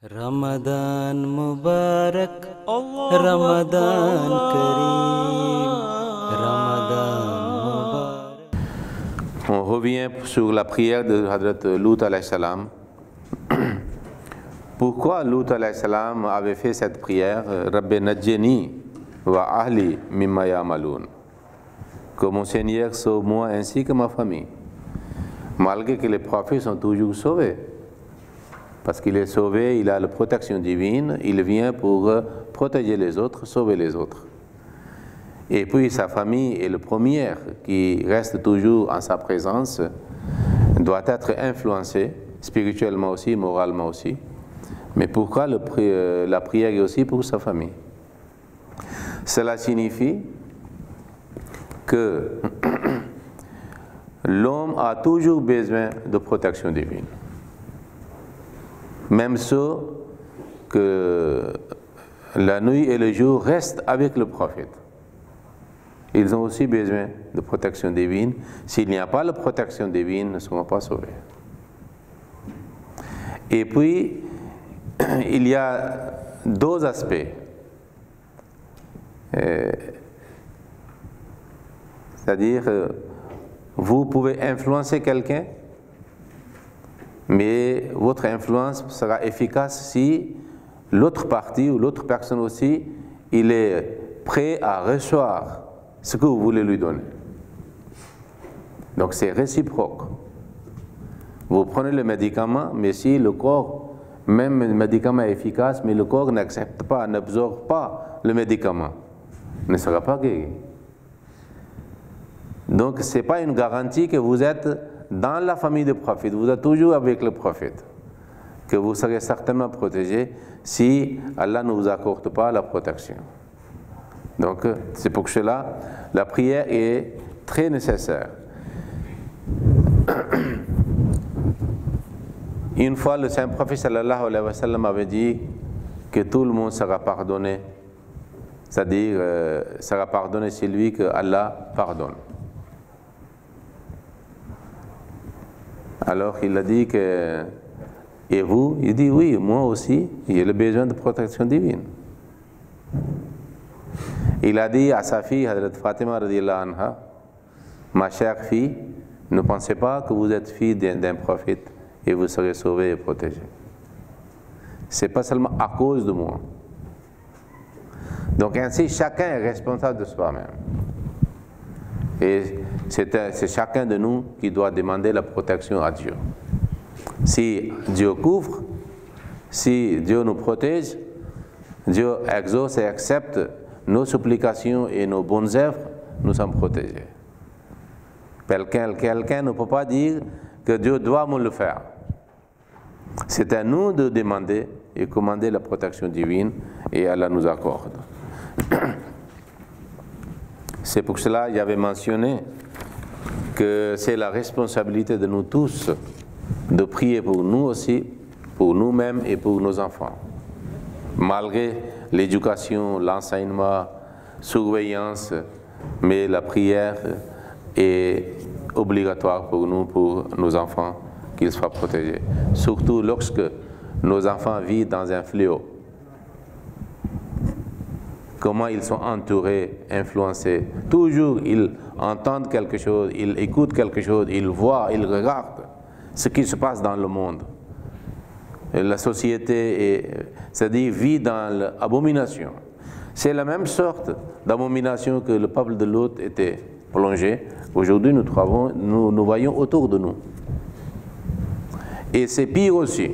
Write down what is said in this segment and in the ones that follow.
Ramadan Mubarak, Ramadan Kareem, Ramadan Mubarak. On revient sur la prière de Hadrat Lut alayhi salam. Pourquoi Lut alayhi salam avait fait cette prière? Rabbi Najjini wa ahli mimma ya'malun. Que mon Seigneur sauve moi ainsi que ma famille. Malgré que les prophètes sont toujours sauvés. Parce qu'il est sauvé, il a la protection divine, il vient pour protéger les autres, sauver les autres. Et puis sa famille est le premier qui reste toujours en sa présence, doit être influencé spirituellement aussi, moralement aussi. Mais pourquoi la prière est aussi pour sa famille? Cela signifie que l'homme a toujours besoin de protection divine. Même ceux que la nuit et le jour restent avec le prophète. Ils ont aussi besoin de protection divine. S'il n'y a pas de protection divine, ils ne seront pas sauvés. Et puis, il y a deux aspects. C'est-à-dire, vous pouvez influencer quelqu'un, mais votre influence sera efficace si l'autre partie ou l'autre personne aussi, il est prêt à recevoir ce que vous voulez lui donner. Donc c'est réciproque. Vous prenez le médicament, mais si le corps, même le médicament est efficace, mais le corps n'accepte pas, n'absorbe pas le médicament, ne sera pas guéri. Donc ce n'est pas une garantie que vous êtes dans la famille du prophète, vous êtes toujours avec le prophète, que vous serez certainement protégé si Allah ne vous accorde pas la protection. Donc c'est pour cela la prière est très nécessaire. Une fois le saint prophète sallallahu alayhi wa sallam avait dit que tout le monde sera pardonné, c'est-à-dire sera pardonné celui que Allah pardonne. Alors il a dit que, et vous? Il dit oui, moi aussi, j'ai le besoin de protection divine. Il a dit à sa fille, Hadrat Fatima radiyallahu anha, ma chère fille, ne pensez pas que vous êtes fille d'un prophète et vous serez sauvée et protégée. Ce n'est pas seulement à cause de moi. Donc ainsi, chacun est responsable de soi-même. Et c'est chacun de nous qui doit demander la protection à Dieu. Si Dieu couvre, si Dieu nous protège, Dieu exauce et accepte nos supplications et nos bonnes œuvres, nous sommes protégés. Quelqu'un ne peut pas dire que Dieu doit me le faire. C'est à nous de demander et commander la protection divine et Allah nous accorde. C'est pour cela que j'avais mentionné que c'est la responsabilité de nous tous de prier pour nous aussi, pour nous-mêmes et pour nos enfants. Malgré l'éducation, l'enseignement, surveillance, mais la prière est obligatoire pour nous, pour nos enfants, qu'ils soient protégés. Surtout lorsque nos enfants vivent dans un fléau. Comment ils sont entourés, influencés. Toujours ils entendent quelque chose, ils écoutent quelque chose, ils voient, ils regardent ce qui se passe dans le monde. Et la société, c'est-à-dire, vit dans l'abomination. C'est la même sorte d'abomination que le peuple de Lot était plongé. Aujourd'hui, nous voyons autour de nous. Et c'est pire aussi,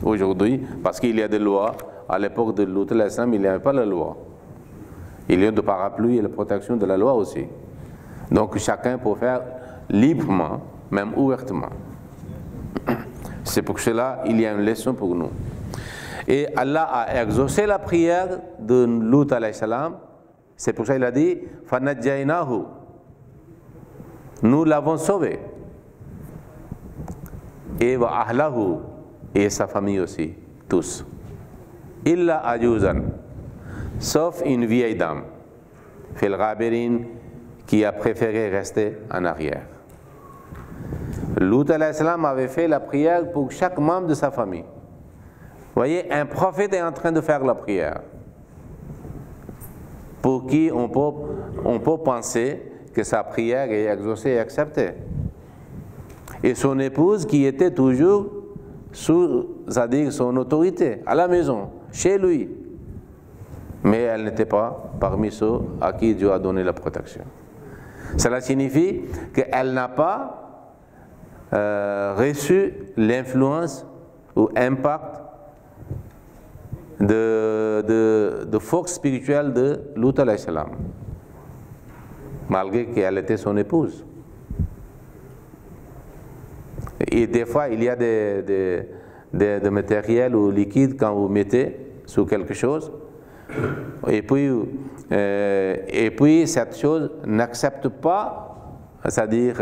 aujourd'hui, parce qu'il y a des lois. À l'époque de Lut alayhi salam, il n'y avait pas la loi. Il y a de parapluie et la protection de la loi aussi. Donc chacun peut faire librement, même ouvertement. C'est pour cela qu'il y a une leçon pour nous. Et Allah a exaucé la prière de Lut alayhi salam. C'est pour ça qu'il a dit Fanajjaynahu. Nous l'avons sauvé. Et wa ahlahu, et sa famille aussi, tous. Illa ajuzan, sauf une vieille dame, fil ghabirin, qui a préféré rester en arrière. Lut alayhi salam avait fait la prière pour chaque membre de sa famille. voyez, un prophète est en train de faire la prière, pour qui on peut penser que sa prière est exaucée et acceptée. Et son épouse qui était toujours sous, c'est-à-dire son autorité, à la maison, chez lui. Mais elle n'était pas parmi ceux à qui Dieu a donné la protection. Cela signifie qu'elle n'a pas reçu l'influence ou impact de force spirituelle de Lut alayhi salam, malgré qu'elle était son épouse. Et des fois, il y a des matériels ou liquides quand vous mettez sur quelque chose, et puis cette chose n'accepte pas, c'est-à-dire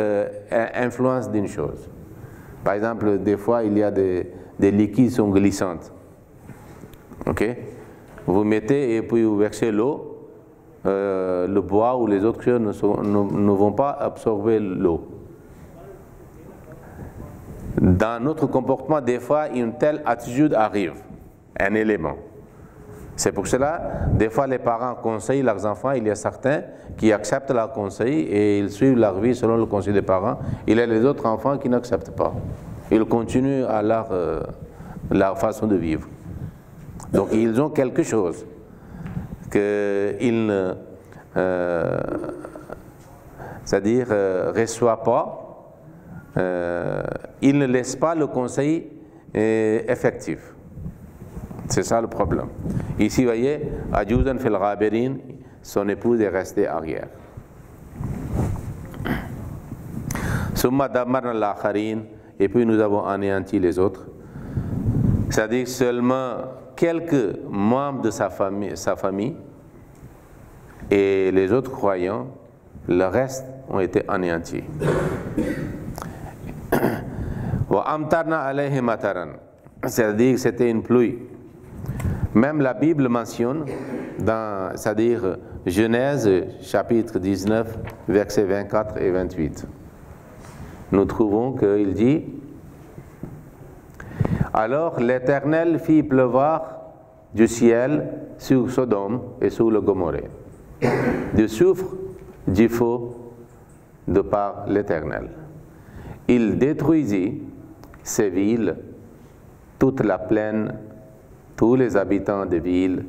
influence d'une chose. Par exemple, des fois, il y a des liquides qui sont glissantes. Ok? Vous mettez et puis vous versez l'eau, le bois ou les autres choses ne vont pas absorber l'eau. Dans notre comportement, des fois, une telle attitude arrive, un élément. C'est pour cela, des fois, les parents conseillent leurs enfants, il y a certains qui acceptent leurs conseils et ils suivent leur vie selon le conseil des parents. Il y a les autres enfants qui n'acceptent pas. Ils continuent à leur façon de vivre. Donc, ils ont quelque chose qu'ils ne c'est-à-dire reçoivent pas. Il ne laisse pas le conseil effectif. C'est ça le problème. Ici, vous voyez, Ajuzan fil Ghabirin, son épouse est restée arrière. Summa damarna al-akharin, et puis nous avons anéanti les autres. C'est-à-dire seulement quelques membres de sa famille et les autres croyants, le reste ont été anéantis. C'est-à-dire que c'était une pluie. Même la Bible mentionne, c'est-à-dire Genèse chapitre 19, versets 24 et 28. Nous trouvons qu'il dit: alors l'Éternel fit pleuvoir du ciel sur Sodome et sur le Gomorrhe, du soufre, du feu, de par l'Éternel. Il détruisit ces villes, toute la plaine, tous les habitants des villes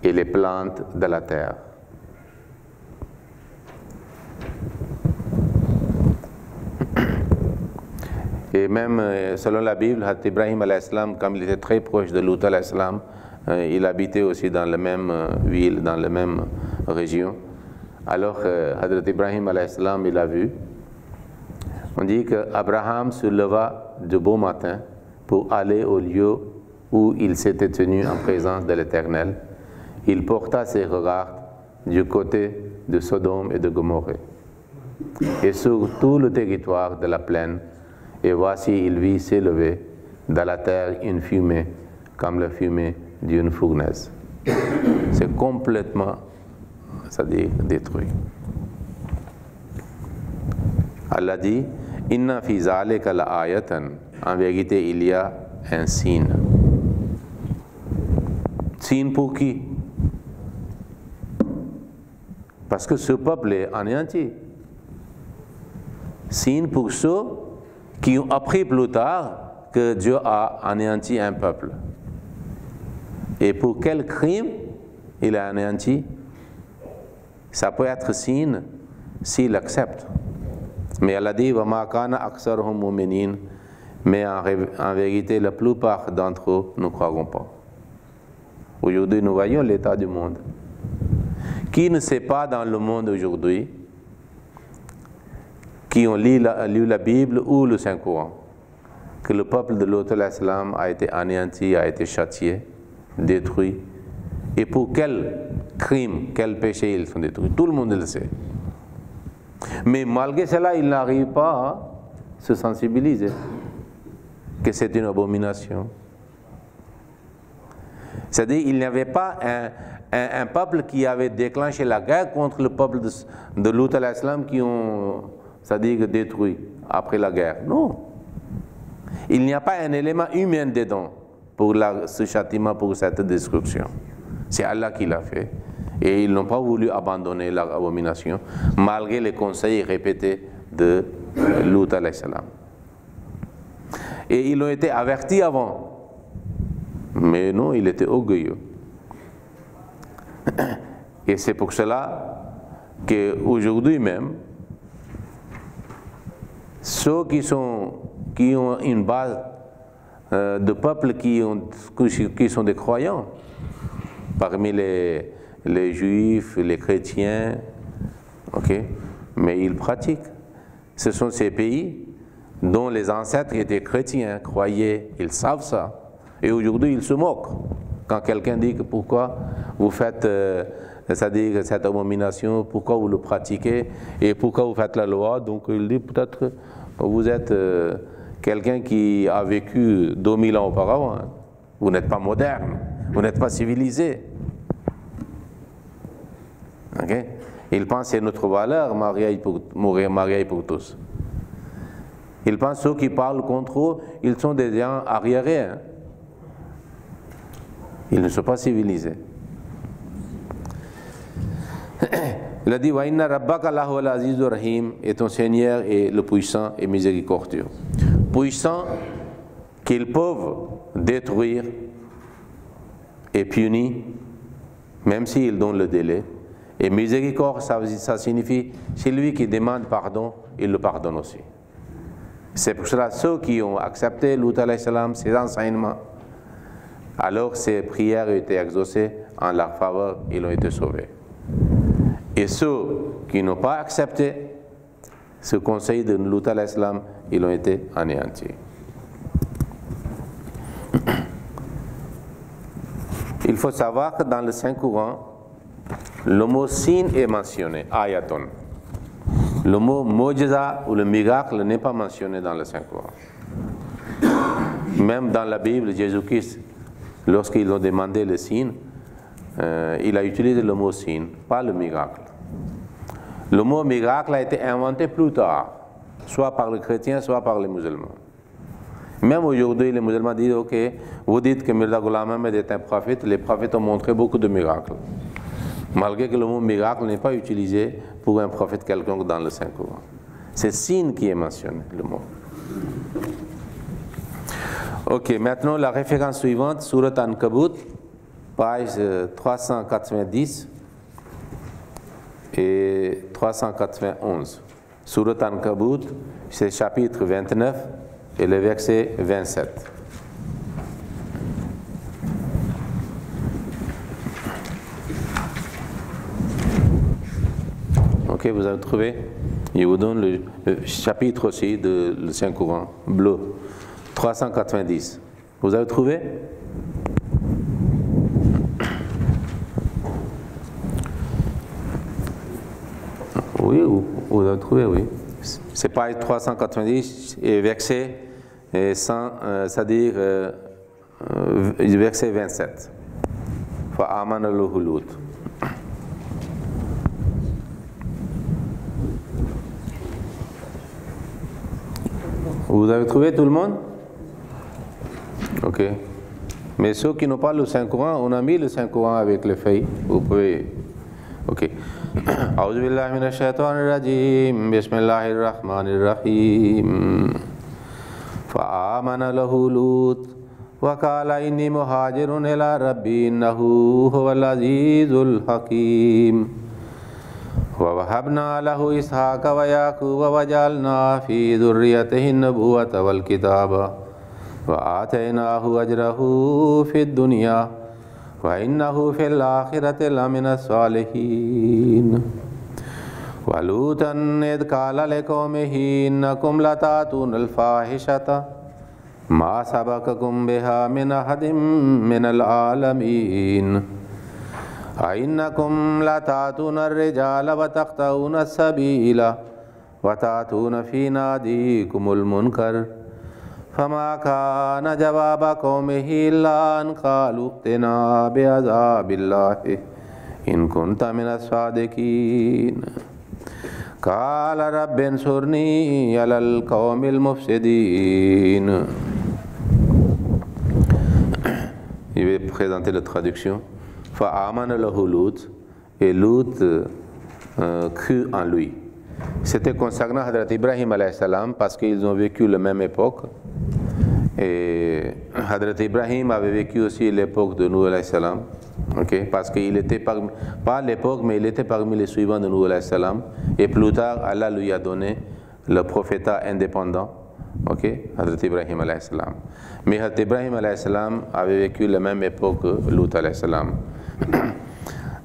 et les plantes de la terre. Et même selon la Bible, Hazrat Ibrahim alayhi salam, comme il était très proche de Lut alayhi salam, il habitait aussi dans la même ville, dans la même région. Alors Hazrat Ibrahim alayhi salam, il a vu. On dit qu'Abraham se leva de beau matin pour aller au lieu où il s'était tenu en présence de l'Éternel. Il porta ses regards du côté de Sodome et de Gomorrhe et sur tout le territoire de la plaine. Et voici, il vit s'élever dans la terre une fumée comme la fumée d'une fournaise. C'est complètement, c'est-à-dire détruit. Allah dit: Inna fi zalika la ayatan. En vérité, il y a un signe. Signe pour qui? Parce que ce peuple est anéanti. Signe pour ceux qui ont appris plus tard que Dieu a anéanti un peuple. Et pour quel crime il a anéanti? Ça peut être signe s'il accepte. Mais elle a dit: mais en vérité, la plupart d'entre eux ne croiront pas. Aujourd'hui, nous voyons l'état du monde. Qui ne sait pas dans le monde aujourd'hui, qui ont lu la Bible ou le Saint-Coran, que le peuple de Lut alayhi salam a été anéanti, a été châtié, détruit. Et pour quel crime, quel péché ils sont détruits? Tout le monde le sait. Mais malgré cela, ils n'arrivent pas à se sensibiliser que c'est une abomination. C'est-à-dire qu'il n'y avait pas un peuple qui avait déclenché la guerre contre le peuple de Lut alayhi salam qui ont, c'est-à-dire détruit après la guerre. Non. Il n'y a pas un élément humain dedans. pour ce châtiment, pour cette destruction. C'est Allah qui l'a fait. Et ils n'ont pas voulu abandonner leur abomination, malgré les conseils répétés de Lut alayhi salam. Et ils ont été avertis avant. Mais non, il était orgueilleux. Et c'est pour cela qu'aujourd'hui même, ceux qui ont une base de peuples qui sont des croyants, parmi les juifs, les chrétiens, mais ils pratiquent. Ce sont ces pays dont les ancêtres étaient chrétiens, croyaient, ils savent ça. Et aujourd'hui, ils se moquent. Quand quelqu'un dit que pourquoi vous faites c'est-à-dire cette abomination, pourquoi vous le pratiquez et pourquoi vous faites la loi, donc il dit peut-être que vous êtes quelqu'un qui a vécu 2000 ans auparavant. Hein. Vous n'êtes pas moderne, vous n'êtes pas civilisé. Okay? Ils pensent que c'est notre valeur, mariage pour tous. Ils pensent que ceux qui parlent contre eux, ils sont des gens arriérés. Hein. Ils ne sont pas civilisés. Il a dit wa inna rabbaka lahu al-azizur rahim, et ton Seigneur est le puissant et miséricordieux. Puissant qu'ils peuvent détruire et punir, même s'ils donnent le délai. Et miséricorde, ça signifie celui qui demande pardon, il le pardonne aussi. C'est pour cela ceux qui ont accepté Lut alayhi salam, ses enseignements, alors ces prières ont été exaucées en leur faveur, ils ont été sauvés. Et ceux qui n'ont pas accepté ce conseil de Lut alayhi salam, ils ont été anéantis. Il faut savoir que dans le Saint-Coran, le mot signe est mentionné, ayaton. Le mot mojiza ou le miracle n'est pas mentionné dans le Saint-Coran. Même dans la Bible, Jésus-Christ, lorsqu'ils ont demandé le signe, il a utilisé le mot signe, pas le miracle. Le mot miracle a été inventé plus tard, soit par les chrétiens, soit par les musulmans. Même aujourd'hui, les musulmans disent, ok, vous dites que Mirza Ghulam Ahmad est un prophète, les prophètes ont montré beaucoup de miracles. Malgré que le mot miracle n'est pas utilisé pour un prophète quelconque dans le Saint-Coran. C'est signe qui est mentionné, le mot. Ok, maintenant la référence suivante, Surat An-Kabut, page 390 et 391. Surat An-Kabut, c'est chapitre 29 et le verset 27. Ok, vous avez trouvé? Je vous donne le chapitre aussi de le Saint-Coran, bleu, 390. Vous avez trouvé? Oui, vous avez trouvé, oui. C'est page 390 et verset 100, c'est-à-dire verset 27. Fa'amana lahu Lut. Vous avez trouvé tout le monde? Ok. Mais ceux qui n'ont pas le Saint-Coran, on a mis le Saint-Coran avec les feuilles. Vous pouvez. Ok. A'udhu billahi minash shaitanir rajim. Bismillahir rahmanir rahim. Fa'amana lahu Lut wa qala inni muhajirun ila rabbi innahu huwal azizul hakim. وَوَهَبْنَا لَهُ إِسْحَاقَ وَيَعْقُوبَ وَجَعَلْنَا فِي ذُرِّيَّتِهِ النُّبُوَّةَ وَالْكِتَابَ وَآتَيْنَاهُ أَجْرَهُ فِي الدُّنْيَا وَإِنَّهُ فِي الْآخِرَةِ لَمِنَ الصَّالِحِينَ وَلُوطًا إِذْ قَالَ لِقَوْمِهِ إِنَّكُمْ لَتَأْتُونَ الْفَاحِشَةَ مَا سَبَقَكُمْ بِهَا مِنْ أَحَدٍ مِنَ الْعَالَمِينَ أَإِنَّكُمْ لَتَأْتُونَ الرِّجَالَ وَتَقْطَعُونَ السَّبِيلَ وَتَأْتُونَ فِي نَادِيكُمُ الْمُنكَرَ فَمَا كَانَ جَوَابَ قَوْمِهِ إِلَّا أَنْ قَالُوا ائْتِنَا بِعَذَابِ اللَّهِ إِنْ كُنْتَ مِنَ الصَّادِقِينَ قَالَ رَبِّ انصُرْنِي عَلَى الْقَوْمِ الْمُفْسِدِينَ Je vais présenter la traduction. Fa'amana lahu Lut, et Lut crut en lui. C'était concernant Hadrat Ibrahim alayhi salam parce qu'ils ont vécu la même époque. Et Hadrat Ibrahim avait vécu aussi l'époque de Nuh alayhi salam. Okay? Parce qu'il était pas l'époque, mais il était parmi les suivants de Nuh alayhi salam. Et plus tard, Allah lui a donné le prophétat indépendant. Okay? Hadrat Ibrahim alayhi salam. Mais Hadrat Ibrahim alayhi salam avait vécu la même époque que Lut alayhi salam.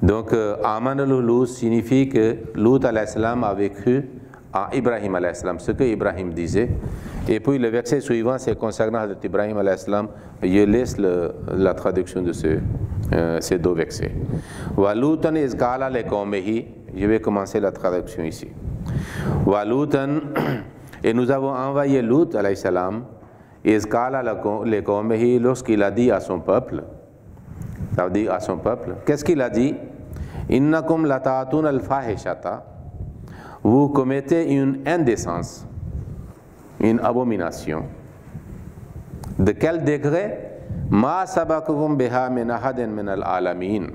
Donc, Aman al-Lut signifie que Lut alayhi salam avait cru en Ibrahim alayhi salam, ce que Ibrahim disait. Et puis le verset suivant, c'est concernant Hadrat Ibrahim alayhi salam. Je laisse la traduction de ces deux versets. Wa Lutan iz qala li qawmihi. Je vais commencer la traduction ici. Wa Lutan, et nous avons envoyé Lut alayhi salam, iz qala li qawmihi, lorsqu'il a dit à son peuple. Ça veut dire à son peuple. Qu'est-ce qu'il a dit? Innakum lata'atun al-fahishata. Vous commettez une indécence, une abomination. De quel degré? Ma sabakakum biha min ahadin min al-alamin.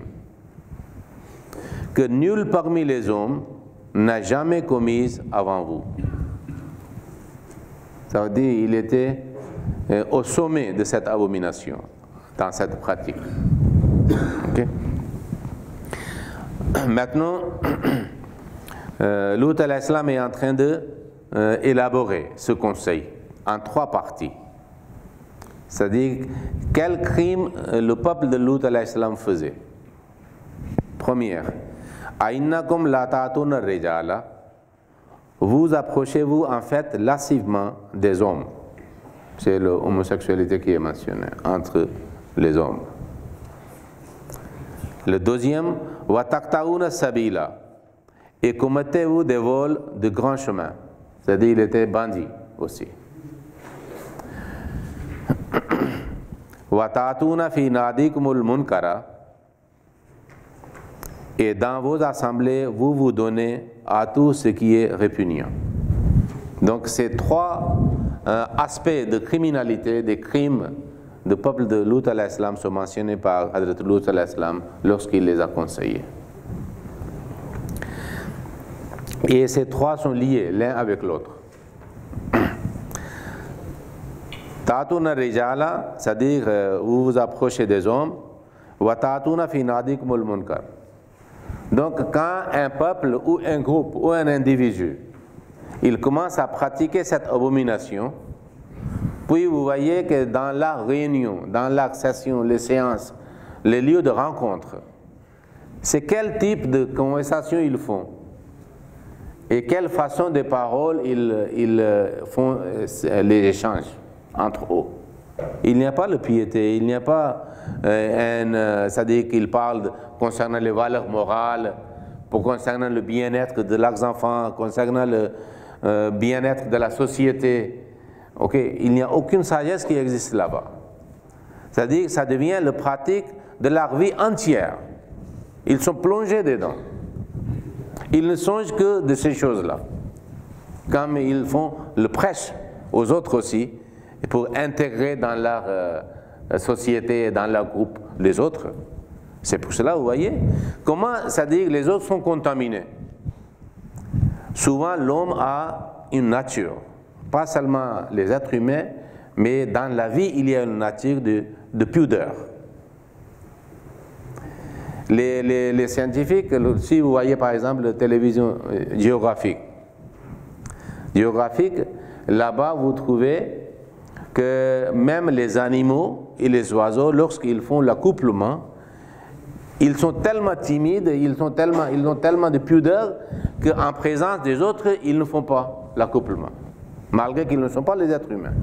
Que nul parmi les hommes n'a jamais commise avant vous. Ça veut dire qu'il était au sommet de cette abomination, dans cette pratique. Okay. Maintenant, Lut alayhi salam est en train d'élaborer ce conseil en trois parties. C'est-à-dire, quel crime le peuple de Lut alayhi salam faisait. Première, Aïnnakum la ta'atuna rijala. Vous approchez-vous en fait lascivement des hommes. C'est l'homosexualité qui est mentionnée entre les hommes. Le deuxième, wa taqta'una sabila. Et commettez-vous des vols de grands chemins. C'est-à-dire il était bandit aussi. Wa ta'atuna fi nadikumul munkara. Et dans vos assemblées, vous vous donnez à tout ce qui est répugnant. Donc ces trois aspects de criminalité, des crimes du peuple de Lut alayhi salam sont mentionnés par Hadrat Lut alayhi salam lorsqu'il les a conseillés. Et ces trois sont liés l'un avec l'autre. Ta'atuna rijala, c'est-à-dire vous vous approchez des hommes. Wa ta'atuna fi nadikumul munkar. Donc quand un peuple ou un groupe ou un individu, il commence à pratiquer cette abomination, puis vous voyez que dans la réunion, dans la session, les séances, les lieux de rencontre, c'est quel type de conversation ils font et quelle façon de parole ils font les échanges entre eux. Il n'y a pas de piété, il n'y a pas c'est-à-dire qu'ils parlent concernant les valeurs morales, concernant le bien-être de leurs enfants, concernant le bien-être de la société. Okay. Il n'y a aucune sagesse qui existe là-bas. C'est-à-dire que ça devient la pratique de leur vie entière. Ils sont plongés dedans. Ils ne songent que de ces choses-là. Comme ils font le prêche aux autres aussi, pour intégrer dans leur société, dans leur groupe, les autres. C'est pour cela, vous voyez, comment, c'est-à-dire que les autres sont contaminés. Souvent, l'homme a une nature. Pas seulement les êtres humains, mais dans la vie, il y a une nature de pudeur. Les scientifiques, si vous voyez par exemple la télévision géographique, là-bas vous trouvez que même les animaux et les oiseaux, lorsqu'ils font l'accouplement, ils sont tellement timides, ils ont tellement de pudeur qu'en présence des autres, ils ne font pas l'accouplement. Malgré qu'ils ne sont pas les êtres humains.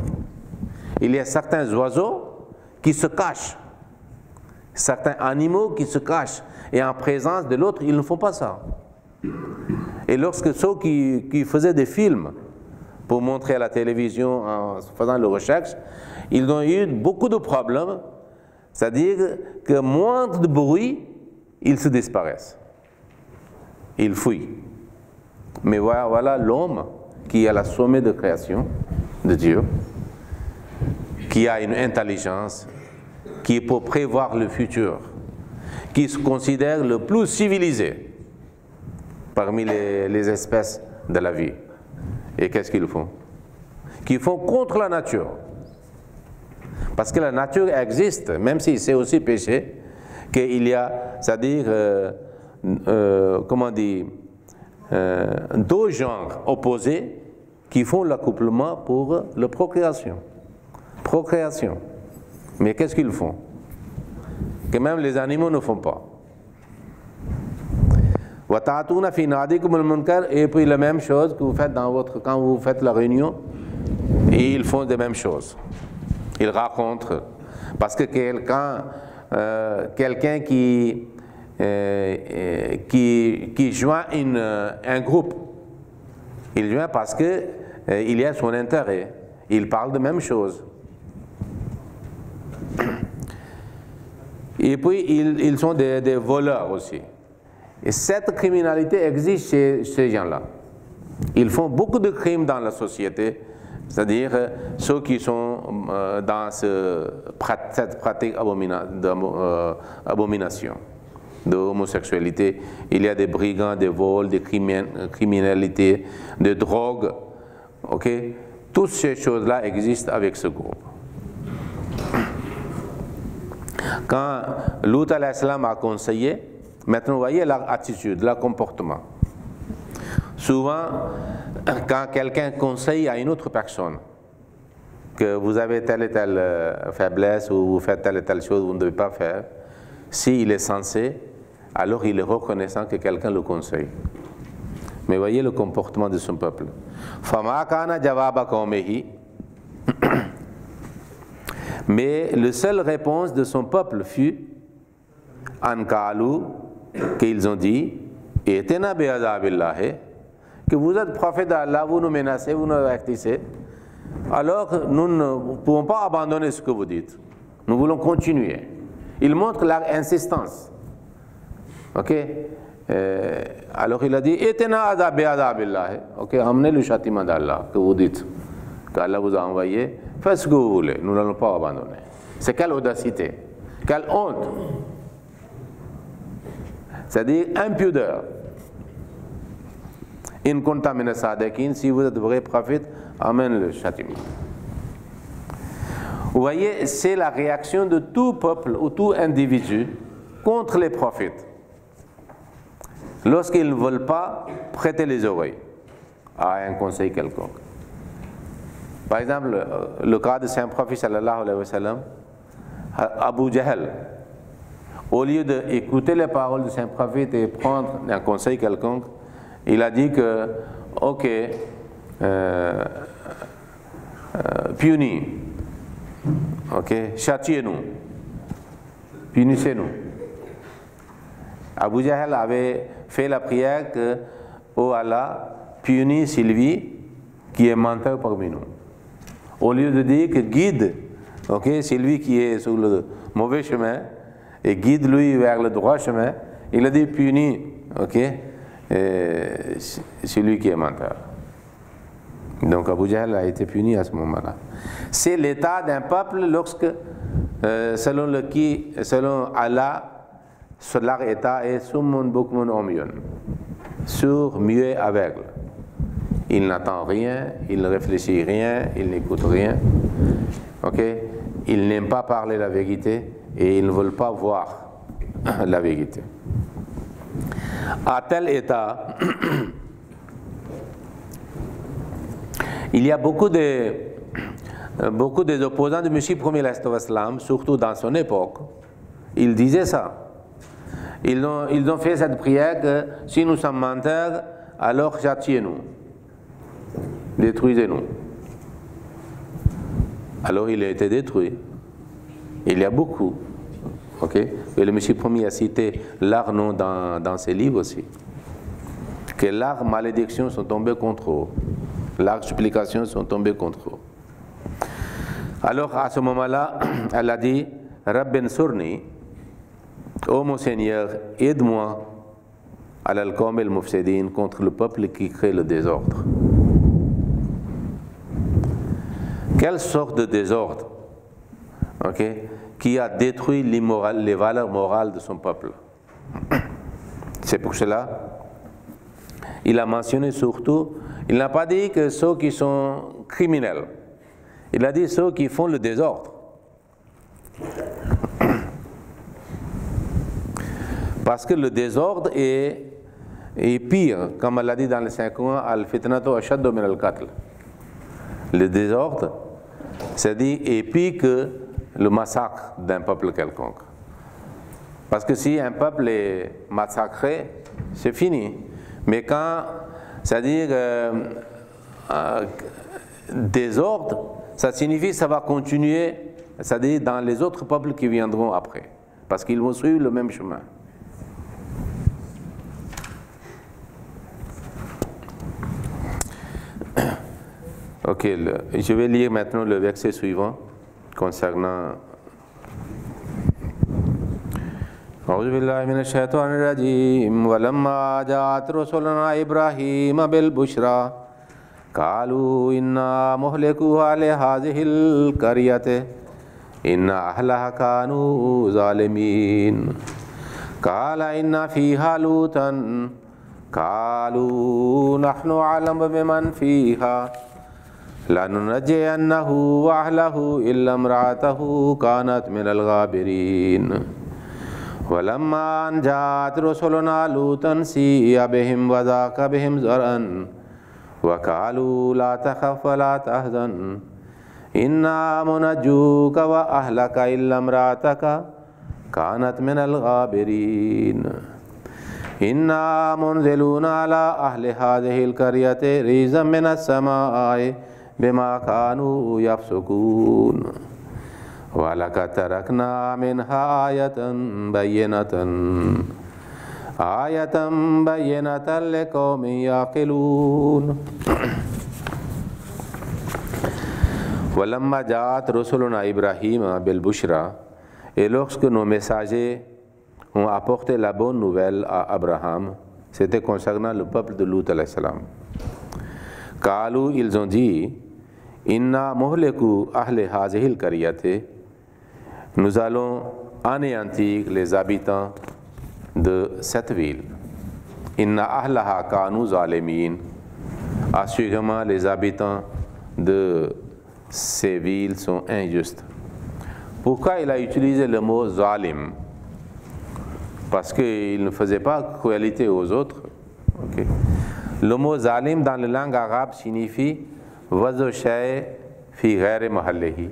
Il y a certains oiseaux qui se cachent, certains animaux qui se cachent, et en présence de l'autre, ils ne font pas ça. Et lorsque ceux qui faisaient des films pour montrer à la télévision en faisant les recherches, ils ont eu beaucoup de problèmes, c'est-à-dire que moindre de bruit, ils se disparaissent. Ils fuient. Mais voilà l'homme qui est à la sommet de création de Dieu, qui a une intelligence, qui peut prévoir le futur, qui se considère le plus civilisé parmi les espèces de la vie. Et qu'est-ce qu'ils font? Qu'ils font contre la nature. Parce que la nature existe, même si c'est aussi péché, qu'il y a, c'est-à-dire, comment dire, deux genres opposés qui font l'accouplement pour la procréation. Procréation. Mais qu'est-ce qu'ils font? Que même les animaux ne font pas. Et puis la même chose que vous faites quand vous faites la réunion, et ils font les mêmes choses. Ils racontent. Parce que quelqu'un qui joint un groupe, il joint parce que il y a son intérêt. Il parle de même chose. Et puis ils sont des voleurs aussi. Et cette criminalité existe chez ces gens-là. Ils font beaucoup de crimes dans la société, c'est-à-dire ceux qui sont dans cette pratique d'abomination, de homosexualité. Il y a des brigands, des vols, des criminalités, des drogues. Ok? Toutes ces choses-là existent avec ce groupe. Quand Lut alayhi salam a conseillé, maintenant vous voyez leur attitude, leur comportement. Souvent, quand quelqu'un conseille à une autre personne que vous avez telle et telle faiblesse ou vous faites telle et telle chose que vous ne devez pas faire, s'il est censé, alors il est reconnaissant que quelqu'un le conseille. Mais voyez le comportement de son peuple. Fama kana jawaba qawmihi. Mais la seule réponse de son peuple fut Ankalu, qu'ils ont dit, Etena bi'azabillahi, que vous êtes prophète d'Allah, vous nous menacez, vous nous avertissez, alors nous ne pouvons pas abandonner ce que vous dites. Nous voulons continuer. Ils montrent leur insistance. Ok? Alors il a dit, Etena bi'azabillahi. Ok, amenez le châtiment d'Allah que vous dites, qu'Allah vous a envoyé. Faites ce que vous voulez, nous n'allons pas abandonner. C'est quelle audacité, quelle honte. C'est-à-dire impudeur. In kunta min as-sadiqin, si vous êtes vrai prophète, amène le châtiment. Vous voyez, c'est la réaction de tout peuple ou tout individu contre les prophètes. Lorsqu'ils ne veulent pas prêter les oreilles à un conseil quelconque. Par exemple, le cas de Saint-Prophète sallallahu alayhi wa sallam, Abu Jahl, au lieu d'écouter les paroles de Saint-Prophète et prendre un conseil quelconque, il a dit que, ok, punis, ok, châtiez-nous, punissez-nous. Abu Jahl avait fait la prière que, oh Allah, punis celui qui est menteur parmi nous. Au lieu de dire que guide, okay, celui qui est sur le mauvais chemin et guide lui vers le droit chemin, il a dit punis, okay, celui qui est menteur. Donc Abu Jahl a été puni à ce moment-là. C'est l'état d'un peuple lorsque, selon Allah, leur état est summun bukmun umyun, sourd, muet, aveugle. Il n'entend rien, il ne réfléchit rien, il n'écoute rien. Okay? Ils n'aiment pas parler la vérité et ils ne veulent pas voir la vérité. À tel état, il y a beaucoup des opposants de Messie premier, surtout dans son époque. Ils disaient ça. Ils ont fait cette prière que si nous sommes menteurs, alors châtiez-nous. Détruisez-nous. Alors il a été détruit. Il y a beaucoup. Okay? Et le Messie premier a cité leurs noms dans ses livres aussi. Que leurs malédictions sont tombées contre eux. Leurs supplications sont tombées contre eux. Alors à ce moment-là, elle a dit Rabbin Surni, ô mon Seigneur, aide-moi à l'alqam el mufsidin contre le peuple qui crée le désordre. Quelle sorte de désordre, okay, qui a détruit les valeurs morales de son peuple. C'est pour cela, il a mentionné surtout, il n'a pas dit que ceux qui sont criminels, il a dit ceux qui font le désordre. Parce que le désordre est pire, comme elle l'a dit dans le 5 al-fitnatu ashaddu min al-qatl. Le désordre, c'est-à-dire, est pire que le massacre d'un peuple quelconque. Parce que si un peuple est massacré, c'est fini. Mais quand, c'est-à-dire, désordre, ça signifie que ça va continuer, c'est-à-dire dans les autres peuples qui viendront après. Parce qu'ils vont suivre le même chemin. Ok, je vais lire maintenant le verset suivant concernant. أعوذ بالله من الشيطان الرجيم ولما جاءت رسلنا إبراهيم بالبشرى قالوا إنا مهلكو أهل هذه القرية إن أهلها كانوا ظالمين قال إن فيها لوطا قالوا نحن أعلم بمن فيها لننجينه وأهله إلا امرأته كانت من الغابرين ولما أن جاءت رسلنا لوطا سيء بهم وضاق بهم ذرعا وقالوا لا تخف ولا تحزن إنا منجوك وأهلك إلا امرأتك كانت من الغابرين إنا منزلون على أهل هذه القرية رجزا من السماء بما كانوا يفسقون ولقد تركنا منها آية بينة لقوم يعقلون ولما جاءت رسلنا إبراهيم بالبشرى, et lorsque nos messagers ont apporté la bonne nouvelle à Abraham, c'était concernant le peuple de Lut alayhi salam. Kalou, ils ont dit, Inna muhliku ahli hazihil kariyate, nous allons anéantir les habitants de cette ville. Inna ahlaha kanu zalimin, assurément les habitants de ces villes sont injustes. Pourquoi il a utilisé le mot zalim? Parce qu'il ne faisait pas cruauté aux autres. Okay. Le mot zalim dans la langue arabe signifie wazu shay fi ghayri mahallihi.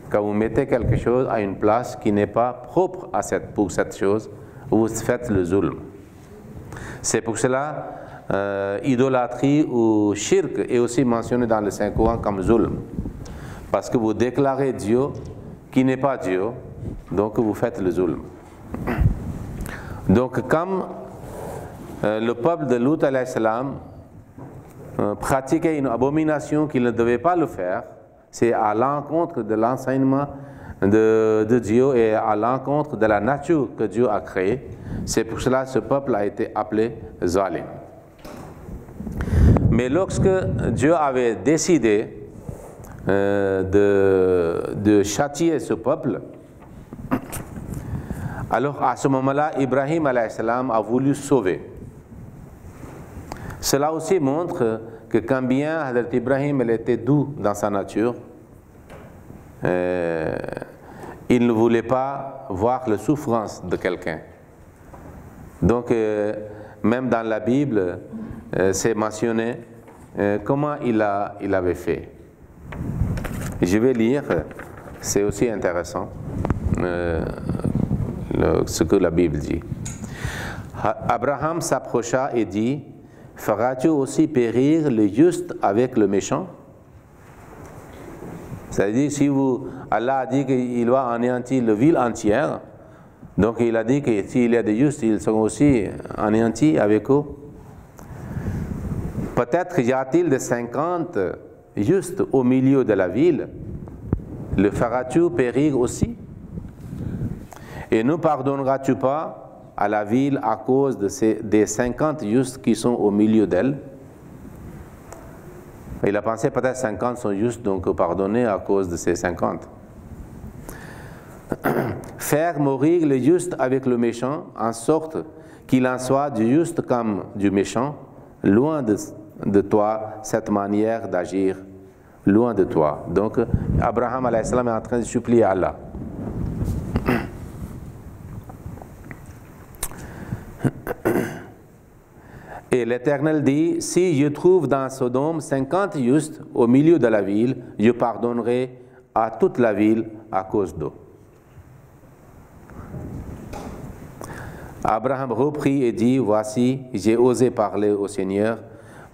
Quand vous mettez quelque chose à une place qui n'est pas propre à pour cette chose, vous faites le zulm. C'est pour cela idolâtrie ou shirk est aussi mentionné dans le Saint-Coran comme zulm. Parce que vous déclarez Dieu qui n'est pas Dieu, donc vous faites le zulm. Donc comme le peuple de Lut alayhi salam pratiquait une abomination qu'il ne devait pas le faire, c'est à l'encontre de l'enseignement de Dieu et à l'encontre de la nature que Dieu a créée. C'est pour cela que ce peuple a été appelé Zalim. Mais lorsque Dieu avait décidé de châtier ce peuple, alors à ce moment-là, Ibrahim alayhi salam a voulu sauver. Cela aussi montre que quand bien Hazrat Ibrahim était doux dans sa nature, il ne voulait pas voir la souffrance de quelqu'un. Donc même dans la Bible, c'est mentionné comment il avait fait. Je vais lire, c'est aussi intéressant ce que la Bible dit. Abraham s'approcha et dit, feras-tu aussi périr le juste avec le méchant? C'est-à-dire, si Allah a dit qu'il va anéantir la ville entière, donc il a dit que s'il y a des justes, ils seront aussi anéantis avec eux. Peut-être y a-t-il de 50 justes au milieu de la ville, le feras-tu périr aussi? Et ne pardonneras-tu pas à la ville à cause des 50 justes qui sont au milieu d'elle? Il a pensé peut-être 50 sont justes, donc pardonner à cause de ces 50. faire mourir le juste avec le méchant, en sorte qu'il en soit du juste comme du méchant, loin de toi cette manière d'agir, loin de toi. Donc Abraham alayhi salam est en train de supplier Allah. Et l'Éternel dit, si je trouve dans Sodome 50 justes au milieu de la ville, je pardonnerai à toute la ville à cause d'eux. Abraham reprit et dit, voici, j'ai osé parler au Seigneur,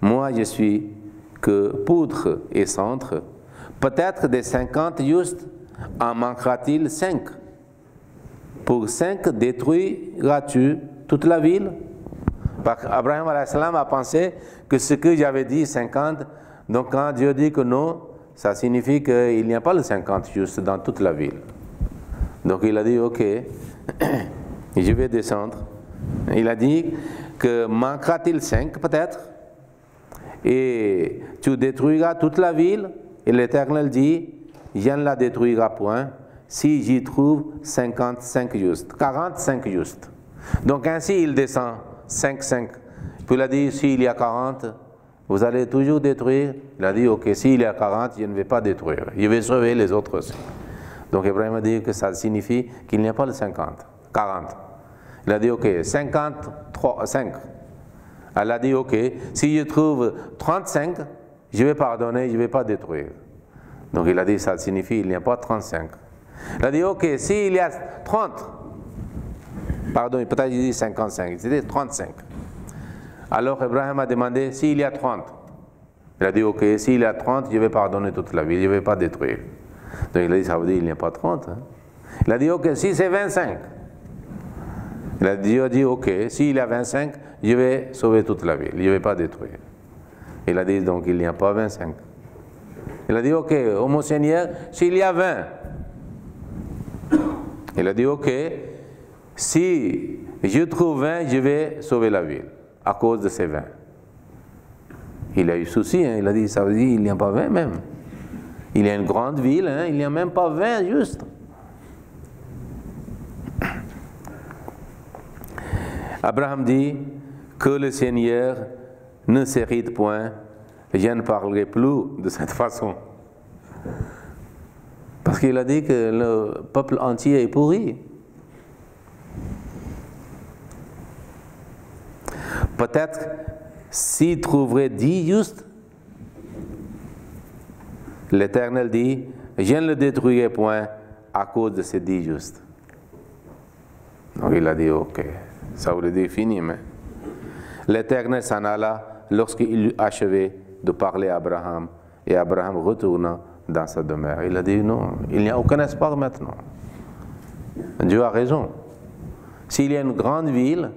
moi je suis que poudre et cendre, peut-être des 50 justes en manquera-t-il 5? Pour 5 détruiras-tu toute la ville? Abraham a pensé que ce que j'avais dit 50, donc quand Dieu dit que non, ça signifie qu'il n'y a pas le 50 justes dans toute la ville. Donc il a dit ok, je vais descendre. Il a dit que manquera-t-il 5 peut-être, et tu détruiras toute la ville, et l'Éternel dit, je ne la détruirai point si j'y trouve 55 justes, 45 justes. Donc ainsi il descend 5. Puis il a dit, s'il y a 40, vous allez toujours détruire. Il a dit, ok, s'il y a 40, je ne vais pas détruire. Je vais sauver les autres aussi. Donc Ibrahim a dit que ça signifie qu'il n'y a pas le 50, 40. Il a dit, ok, 5. Elle a dit, ok, si je trouve 35, je vais pardonner, je ne vais pas détruire. Donc il a dit, ça signifie qu'il n'y a pas 35. Il a dit, ok, s'il y a 30, pardon, peut-être il dit 55, c'était 35. Alors Ibrahim a demandé s'il y a 30. Il a dit ok, s'il y a 30, je vais pardonner toute la ville, je ne vais pas détruire. Donc il a dit, ça veut dire qu'il n'y a pas 30. Hein. Il a dit ok, si c'est 25. Dieu a dit ok, s'il y a 25, je vais sauver toute la ville, je ne vais pas détruire. Il a dit donc il n'y a pas 25. Il a dit ok, ô mon Seigneur, s'il y a 20. Il a dit ok, si je trouve 20, je vais sauver la ville à cause de ces 20. Il a eu souci, hein, il a dit, ça veut dire qu'il n'y a pas 20 même. Il y a une grande ville, hein, il n'y a même pas 20 juste. Abraham dit que le Seigneur ne s'irrite point, je ne parlerai plus de cette façon. Parce qu'il a dit que le peuple entier est pourri. Peut-être s'il trouverait 10 justes, l'Éternel dit, je ne le détruirai point à cause de ces 10 justes. Donc il a dit, ok, ça voulait dire fini, mais l'Éternel s'en alla lorsqu'il eut achevé de parler à Abraham, et Abraham retourna dans sa demeure. Il a dit, non, il n'y a aucun espoir maintenant. Dieu a raison. S'il y a une grande ville,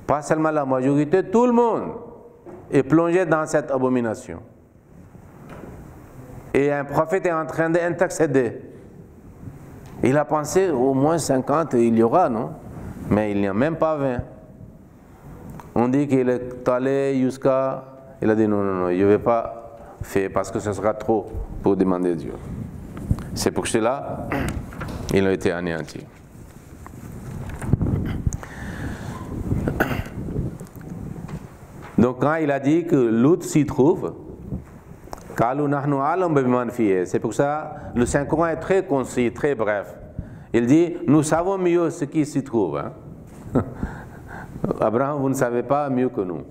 pas seulement la majorité, tout le monde est plongé dans cette abomination. Et un prophète est en train d'intercéder. Il a pensé au moins 50, il y aura, non? Mais il n'y a même pas 20. On dit qu'il est allé jusqu'à... Il a dit non, je ne vais pas faire parce que ce sera trop pour demander Dieu. C'est pour cela qu'il a été anéanti. Donc quand il a dit que Lut s'y trouve, c'est pour ça le Saint-Coran est très concis, très bref. Il dit, nous savons mieux ce qui s'y trouve. Hein? Abraham, vous ne savez pas mieux que nous.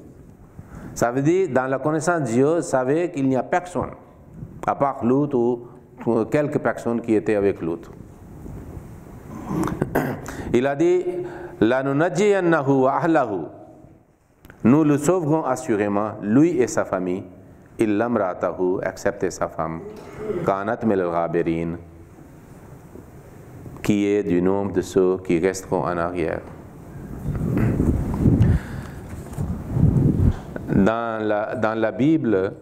Ça veut dire, dans la connaissance de Dieu, savait qu'il n'y a personne, à part Lut ou quelques personnes qui étaient avec Lut. Il a dit, nous le sauverons assurément, lui et sa famille, excepté sa femme, qui est du nombre de ceux qui resteront en arrière. Dans la Bible,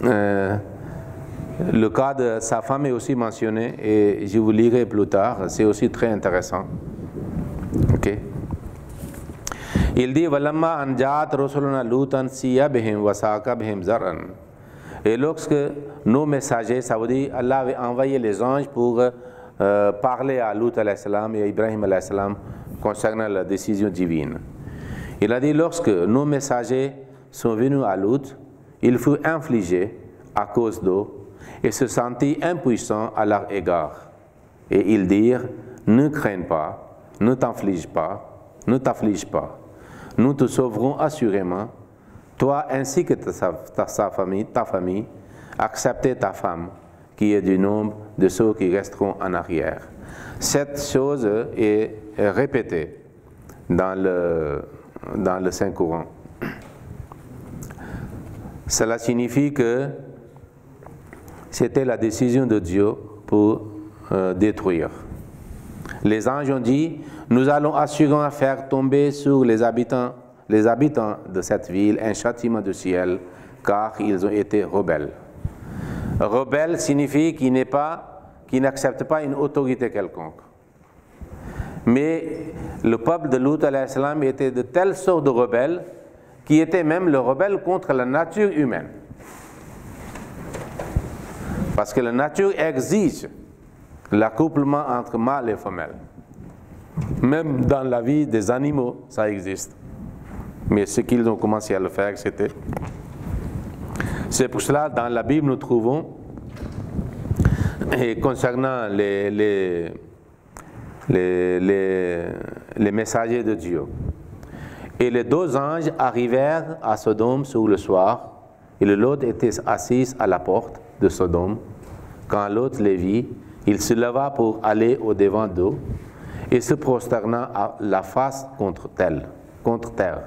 le cas de sa femme est aussi mentionné et je vous lirai plus tard, c'est aussi très intéressant. Ok. Il dit Walamma anjat rusuluna lutan siya bihim wasaka bihim zaran. Et lorsque nos messagers, ça veut dire Allah avait envoyé les anges pour parlé à Lut alayhi salam et à Ibrahim alayhi salam concernant la décision divine. Il a dit, lorsque nos messagers sont venus à Lut, il fut infligé à cause d'eau et se sentit impuissant à leur égard. Et ils dirent, ne crains pas, ne t'afflige pas, nous te sauverons assurément, toi ainsi que ta famille, acceptez ta femme, qui est du nombre de ceux qui resteront en arrière. Cette chose est répétée dans le Saint-Coran. Cela signifie que c'était la décision de Dieu pour détruire. Les anges ont dit, nous allons assurément faire tomber sur les habitants de cette ville un châtiment du ciel, car ils ont été rebelles. Rebelle signifie qu'il n'accepte pas une autorité quelconque. Mais le peuple de Lut alayhi salam était de telle sorte de rebelles qui était même le rebelle contre la nature humaine. Parce que la nature exige l'accouplement entre mâle et femelle. Même dans la vie des animaux, ça existe. Mais ce qu'ils ont commencé à le faire, c'était... C'est pour cela, dans la Bible, nous trouvons, et concernant les messagers de Dieu, et les deux anges arrivèrent à Sodome sur le soir, et l'autre était assis à la porte de Sodome. Quand l'autre les vit, il se leva pour aller au-devant d'eux, et se prosterna à la face contre terre.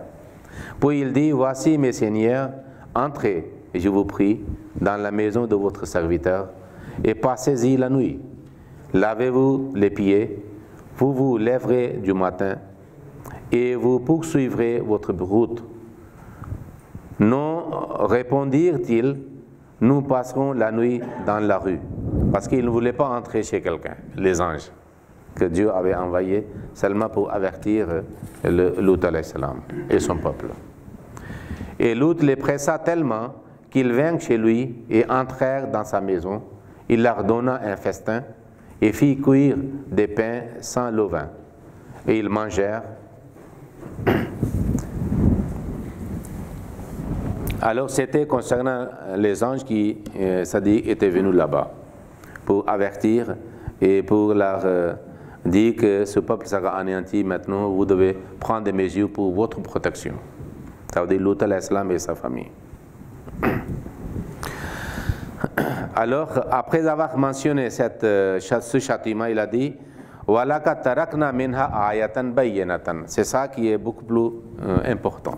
Puis il dit, voici mes seigneurs, entrez, je vous prie, dans la maison de votre serviteur, et passez-y la nuit. Lavez-vous les pieds, vous vous lèverez du matin, et vous poursuivrez votre route. Non, répondirent-ils, nous passerons la nuit dans la rue. Parce qu'ils ne voulaient pas entrer chez quelqu'un, les anges, que Dieu avait envoyés seulement pour avertir Lut alayhi salam et son peuple. Et Lut les pressa tellement qu'ils vinrent chez lui et entrèrent dans sa maison. Il leur donna un festin et fit cuire des pains sans levain. Et ils mangèrent. Alors c'était concernant les anges qui, étaient venus là-bas pour avertir et pour leur dire que ce peuple sera anéanti maintenant, vous devez prendre des mesures pour votre protection. Ça veut dire Lut alayhi salam et sa famille. Alors, après avoir mentionné ce châtiment, il a dit وَلَقَدْ تَرَكْنَا مِنْهَا آيَةً بَيِّنَةً. C'est ça qui est beaucoup plus important.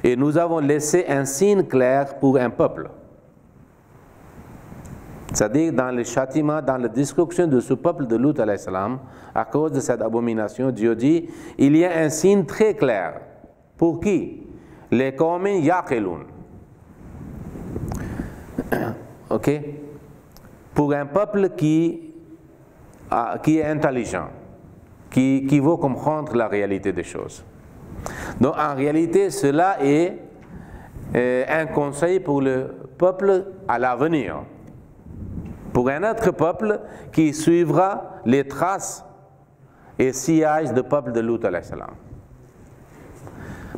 Et nous avons laissé un signe clair pour un peuple. C'est-à-dire dans le châtiment, dans la destruction de ce peuple de Lut alayhi salam, à cause de cette abomination, Dieu dit, il y a un signe très clair. Pour qui? Les qawmin yaqilun. Ok? Pour un peuple qui est intelligent, qui veut comprendre la réalité des choses. Donc en réalité, cela est un conseil pour le peuple à l'avenir. Pour un autre peuple qui suivra les traces et sillages du peuple de Lut alayhi salam.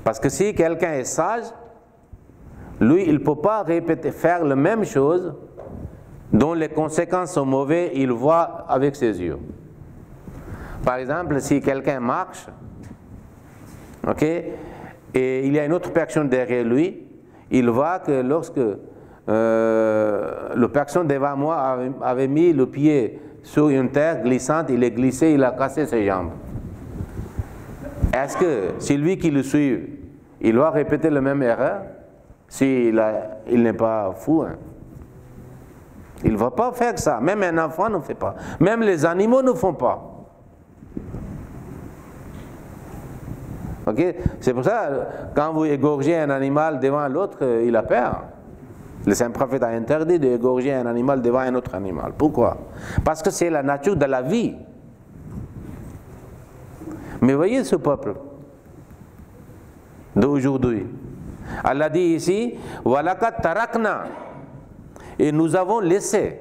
Parce que si quelqu'un est sage, lui, il ne peut pas faire la même chose dont les conséquences sont mauvaises, il voit avec ses yeux. Par exemple, si quelqu'un marche, ok, et il y a une autre personne derrière lui, il voit que lorsque la personne devant moi avait mis le pied sur une terre glissante, il est glissé, il a cassé ses jambes. Est-ce que c'est lui qui le suit, il doit répéter la même erreur? Il n'est pas fou. Hein? Il ne va pas faire ça. Même un enfant ne fait pas. Même les animaux ne font pas. Okay? C'est pour ça, quand vous égorgez un animal devant l'autre, il a peur. Le Saint-Prophète a interdit d'égorger un animal devant un autre animal. Pourquoi? Parce que c'est la nature de la vie. Mais voyez ce peuple d'aujourd'hui. Allah dit ici, وَلَقَدْ تَرَكْنَا. Et nous avons laissé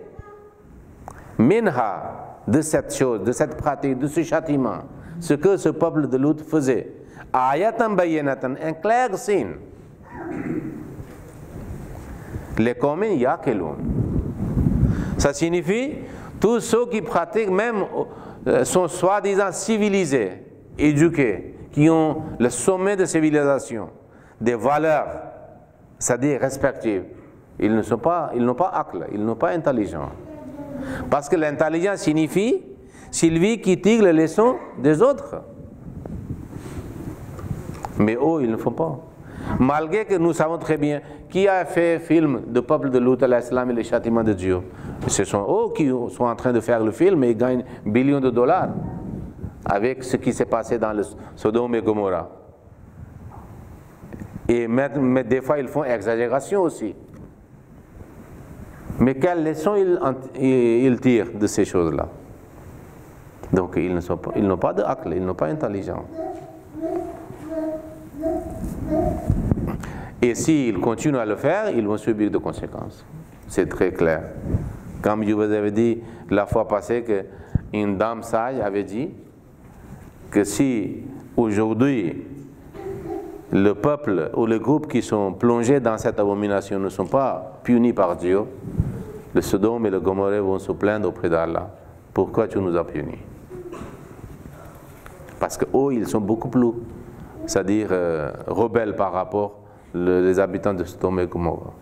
minha de cette chose, de cette pratique, de ce châtiment, ce que ce peuple de Lut faisait. Ayatan bayyinatan, un clair signe. Les qawmin yaqilun. Ça signifie tous ceux qui pratiquent, même sont soi-disant civilisés, éduqués, qui ont le sommet de civilisation, des valeurs, c'est-à-dire respectives. Ils n'ont pas aql, ils n'ont pas intelligence. Parce que l'intelligence signifie celui qui tire les leçons des autres. Mais eux, ils ne font pas. Malgré que nous savons très bien qui a fait film de peuple de Lut alayhi salam et les châtiments de Dieu. Ce sont eux qui sont en train de faire le film et ils gagnent billions de dollars avec ce qui s'est passé dans le Sodome et Gomorrha. Mais des fois, ils font exagération aussi. Mais quelle leçon ils tirent de ces choses-là? Donc, ils n'ont pas de aql, ils n'ont pas d'intelligence. Et s'ils continuent à le faire, ils vont subir des conséquences. C'est très clair. Comme je vous avais dit la fois passée qu'une dame sage avait dit que si aujourd'hui le peuple ou les groupes qui sont plongés dans cette abomination ne sont pas punis par Dieu, le Sodome et le Gomorrhe vont se plaindre auprès d'Allah. Pourquoi tu nous as punis? Parce qu'eux, ils sont beaucoup plus, c'est-à-dire rebelles par rapport aux habitants de Sodome et Gomorrhe.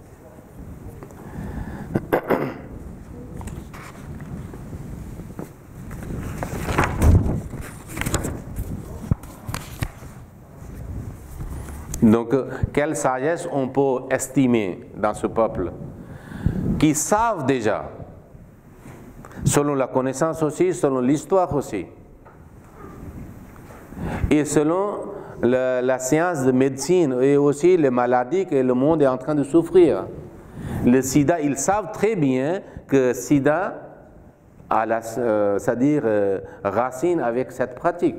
Donc, quelle sagesse on peut estimer dans ce peuple qui savent déjà, selon la connaissance aussi, selon l'histoire aussi, et selon la science de médecine et aussi les maladies que le monde est en train de souffrir. Le sida, ils savent très bien que sida a c'est-à-dire racine avec cette pratique.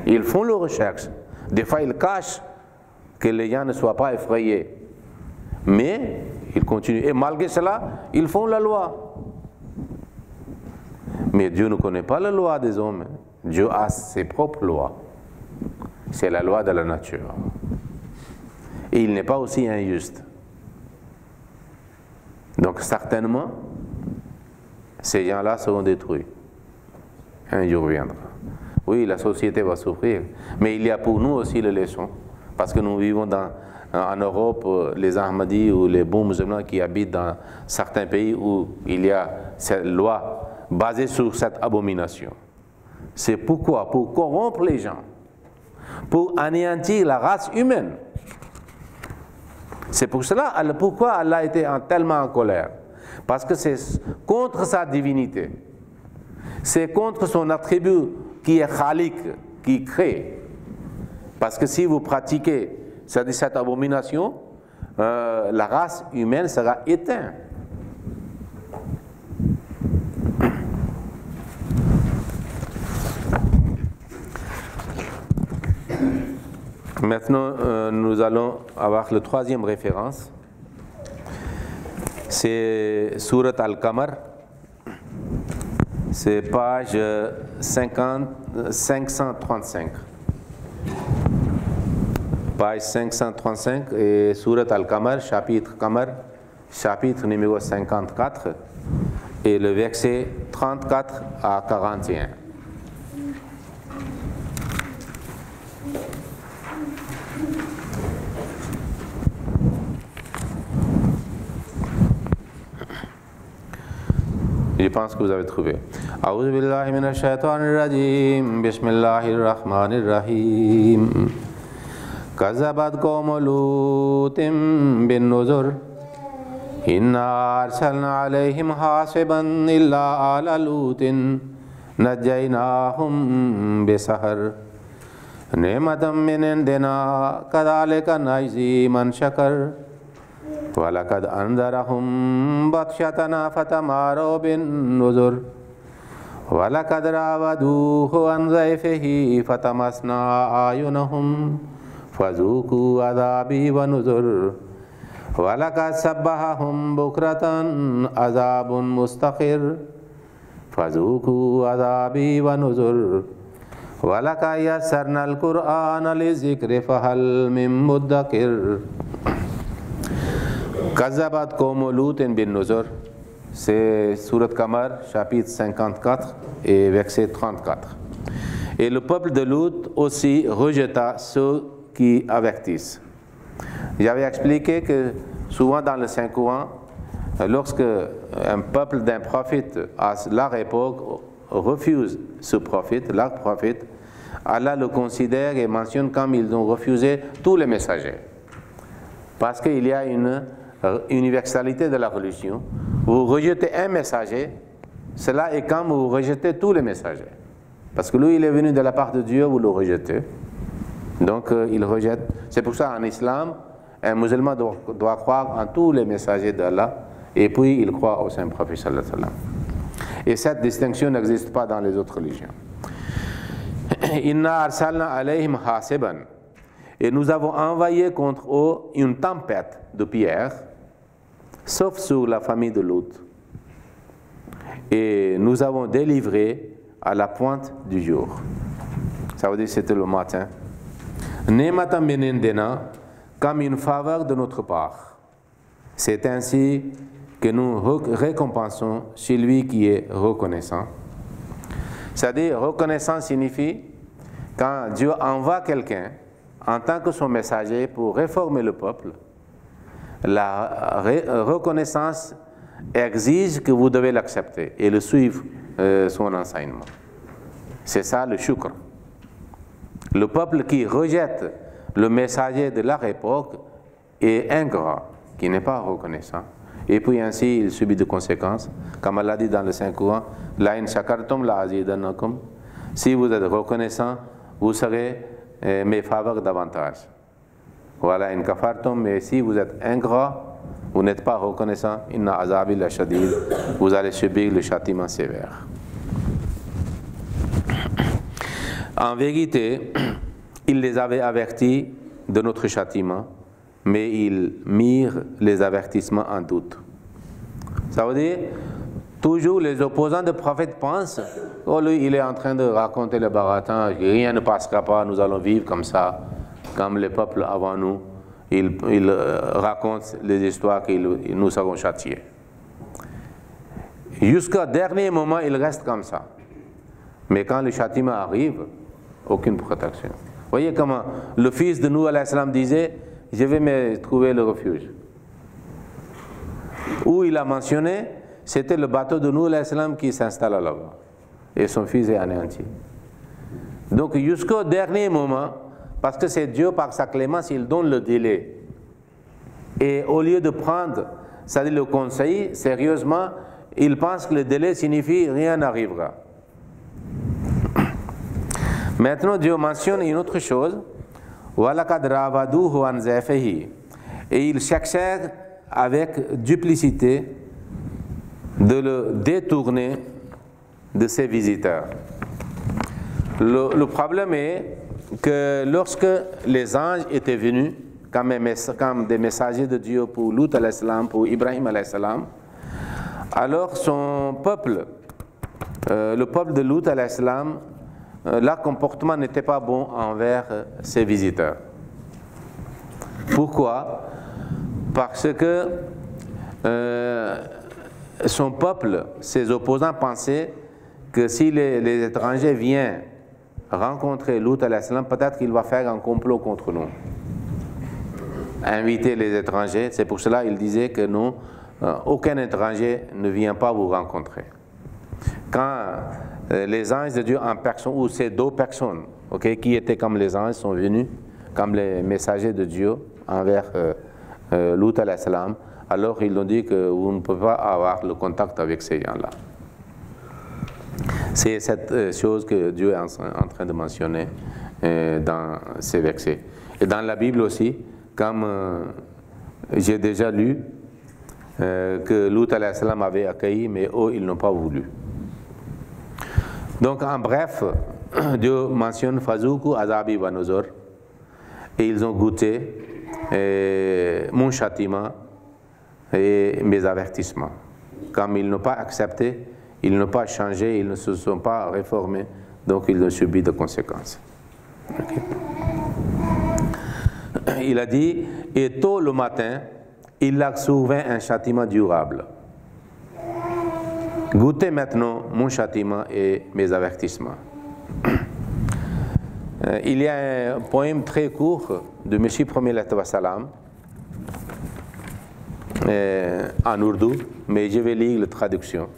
Ils font leurs recherches. Des fois, ils cachent que les gens ne soient pas effrayés. Mais ils continuent. Et malgré cela, ils font la loi. Mais Dieu ne connaît pas la loi des hommes. Dieu a ses propres lois. C'est la loi de la nature. Et il n'est pas aussi injuste. Donc certainement, ces gens-là seront détruits. Un jour viendra. Oui, la société va souffrir. Mais il y a pour nous aussi les leçons. Parce que nous vivons en Europe, les Ahmadis ou les bons musulmans qui habitent dans certains pays où il y a cette loi basée sur cette abomination. C'est pourquoi? Pour corrompre les gens, pour anéantir la race humaine. C'est pour cela pourquoi Allah était tellement en colère. Parce que c'est contre sa divinité. C'est contre son attribut qui est Khalik, qui crée. Parce que si vous pratiquez cette abomination, la race humaine sera éteinte. Maintenant, nous allons avoir la troisième référence. C'est Surat Al-Qamar. C'est page 535. Page 535 et Surat Al-Qamar, chapitre Qamar, chapitre numéro 54 et le verset 34 à 41. Je pense que vous avez trouvé. A'udhu billahi minash shaitanir rajim. Bismillahir rahmanir rahim. Kazabat qawmu Lutin bin nuzur. Inna arsalna alayhim hasiban illa ala Lutin najaynahum bisahar. Ni'matan min indina kadhalika najzi man shakar. وَلَقَدْ أَنذَرَهُمْ بَطْشَتَنَا فَتَمَارَوْا بِالنُّذُرِ وَلَقَدْ رَاوَدُوهُ عَنْ ضَيْفِهِ فَطَمَسْنَا أَعْيُنَهُمْ فَذُوقُوا عَذَابِي وَنُذُرِ वलक़द सब्बहहुम बुक्रतन अज़ाबुन मुस्तक़िर फ़ज़ूक़ू अज़ाबी व नुज़ुर वलक़द यस्सरनल क़ुरआन लिज़िक्रि फ़हल मिन मुद्दकिर। कज़्ज़बत कौम लूत बिन नुज़ुर, c'est Sourate Qamar, chapitre 54 et verset 34. Et le peuple de Lut aussi rejeta ceux qui avertissent. J'avais expliqué que souvent dans le Saint-Coran, lorsque un peuple d'un prophète à leur époque refuse ce prophète, leur prophète, Allah le considère et mentionne comme ils ont refusé tous les messagers. Parce qu'il y a une universalité de la religion. Vous rejetez un messager, cela est comme vous rejetez tous les messagers. Parce que lui, il est venu de la part de Dieu, vous le rejetez. Donc, il rejette. C'est pour ça, en islam, un musulman doit croire en tous les messagers d'Allah, et puis il croit au Saint-Prophète sallallahu alayhi wa sallam. Et cette distinction n'existe pas dans les autres religions. Inna arsalna alayhim hasiban. Et nous avons envoyé contre eux une tempête de pierre, sauf sur la famille de Lut. Et nous avons délivré à la pointe du jour. Ça veut dire que c'était le matin. Nematan min indina, comme une faveur de notre part. C'est ainsi que nous récompensons celui qui est reconnaissant. C'est-à-dire, reconnaissant signifie quand Dieu envoie quelqu'un en tant que son messager pour réformer le peuple, la reconnaissance exige que vous devez l'accepter et le suivre son enseignement. C'est ça le shukr. Le peuple qui rejette le messager de leur époque est ingrat, qui n'est pas reconnaissant. Et puis ainsi, il subit des conséquences. Comme Allah dit dans le Saint-Coran, La in shakartum la azidannakum. Si vous êtes reconnaissant, vous serez mes faveurs davantage. Voilà, in kafartum, mais si vous êtes ingrat, vous n'êtes pas reconnaissant, inna azabi la shadid, vous allez subir le châtiment sévère. En vérité, il les avait avertis de notre châtiment, mais ils mirent les avertissements en doute. Ça veut dire, toujours les opposants du prophète pensent, oh lui il est en train de raconter le baratin, rien ne passera pas, nous allons vivre comme ça, comme les peuples avant nous, ils racontent les histoires que nous serons châtiés. Jusqu'au dernier moment, ils restent comme ça. Mais quand le châtiment arrive, aucune protection. Vous voyez comment le fils de Nuh alayhi salam disait, je vais me trouver le refuge. Où il a mentionné, c'était le bateau de Nuh alayhi salam qui s'installe là-bas. Et son fils est anéanti. Donc jusqu'au dernier moment, parce que c'est Dieu par sa clémence, il donne le délai. Et au lieu de prendre, c'est-à-dire le conseil, sérieusement, il pense que le délai signifie rien n'arrivera. Maintenant, Dieu mentionne une autre chose. Et ils cherchèrent avec duplicité de le détourner de ses visiteurs. Le problème est que lorsque les anges étaient venus comme des messagers de Dieu pour Lut alayhi salam, pour Ibrahim alayhi salam, alors son peuple, le peuple de Lut alayhi salam, leur comportement n'était pas bon envers ses visiteurs. Pourquoi? Parce que son peuple, ses opposants pensaient que si les étrangers viennent rencontrer Lut alayhi salam, peut-être qu'il va faire un complot contre nous. Inviter les étrangers, c'est pour cela qu'il disait que non, aucun étranger ne vient pas vous rencontrer. Quand les anges de Dieu en personne, ou ces deux personnes, qui étaient comme les anges, sont venus comme les messagers de Dieu envers Lut alayhi salam, alors ils ont dit que vous ne pouvez pas avoir le contact avec ces gens-là. C'est cette chose que Dieu est en train de mentionner dans ces versets. Et dans la Bible aussi, comme j'ai déjà lu, que Lut alayhi salam avait accueilli, mais eux, ils n'ont pas voulu. Donc en bref, Dieu mentionne Fazouku, Azabi wa Nuzur, et ils ont goûté mon châtiment et mes avertissements. Comme ils n'ont pas accepté, ils n'ont pas changé, ils ne se sont pas réformés, donc ils ont subi de conséquences. Okay. Il a dit, et tôt le matin, il leur survint un châtiment durable. Goûtez maintenant mon châtiment et mes avertissements. Il y a un poème très court de Messie Premier Salam en ourdou, mais je vais lire la traduction.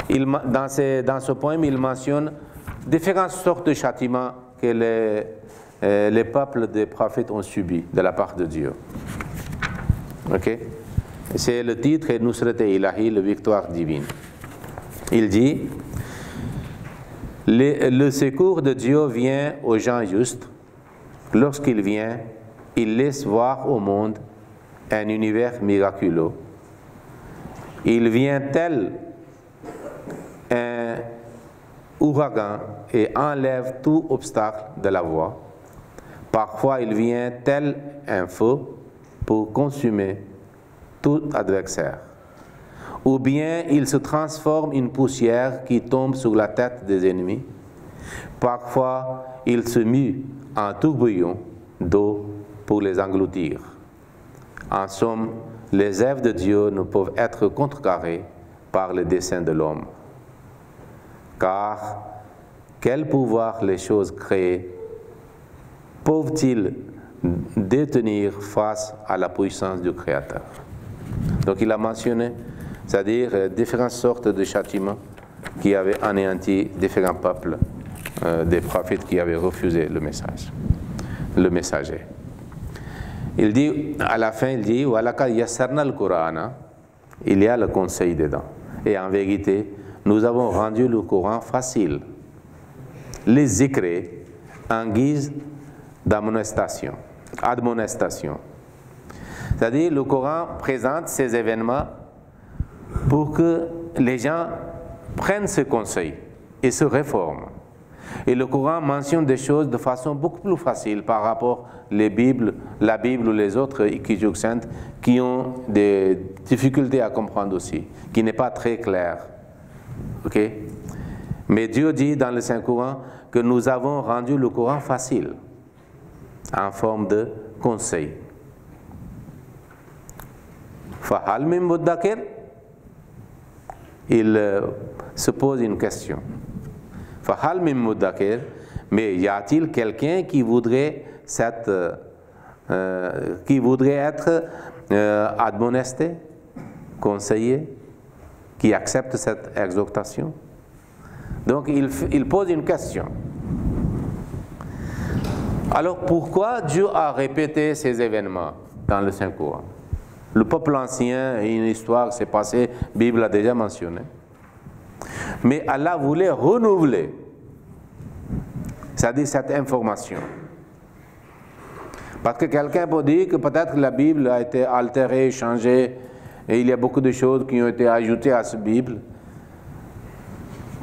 Dans ce poème, il mentionne différentes sortes de châtiments que les peuples des prophètes ont subis de la part de Dieu. Okay? C'est le titre Nusrat Ilahi, la victoire divine. Il dit, le secours de Dieu vient aux gens justes. Lorsqu'il vient, il laisse voir au monde un univers miraculeux. Il vient tel un ouragan et enlève tout obstacle de la voie. Parfois, il vient tel un feu pour consumer tout adversaire. Ou bien il se transforme en poussière qui tombe sur la tête des ennemis. Parfois, il se mue en tourbillon d'eau pour les engloutir. En somme, les œuvres de Dieu ne peuvent être contrecarrées par les desseins de l'homme. Car, quel pouvoir les choses créées peuvent-ils détenir face à la puissance du Créateur? Donc il a mentionné, c'est-à-dire différentes sortes de châtiments qui avaient anéanti différents peuples, des prophètes qui avaient refusé le message, le messager. Il dit, à la fin, il dit, Walaka yassarna al-Qur'ana, il y a le conseil dedans. Et en vérité, nous avons rendu le Coran facile, les zikrs en guise d'admonestation. C'est-à-dire, le Coran présente ces événements pour que les gens prennent ce conseil et se réforment. Et le Coran mentionne des choses de façon beaucoup plus facile par rapport à la Bible ou les autres écritures saintes qui ont des difficultés à comprendre aussi, qui n'est pas très clair. Okay? Mais Dieu dit dans le Saint-Coran que nous avons rendu le Coran facile, en forme de conseil. Fahal min muddakir? Il se pose une question. Fahal min muddakir? Mais y a-t-il quelqu'un qui voudrait être admonesté, conseillé, qui accepte cette exhortation? Donc il pose une question. Alors pourquoi Dieu a répété ces événements dans le Saint-Coran? Le peuple ancien, une histoire s'est passée, la Bible l'a déjà mentionné. Mais Allah voulait renouveler, c'est-à-dire cette information. Parce que quelqu'un peut dire que peut-être la Bible a été altérée, changée, et il y a beaucoup de choses qui ont été ajoutées à cette Bible.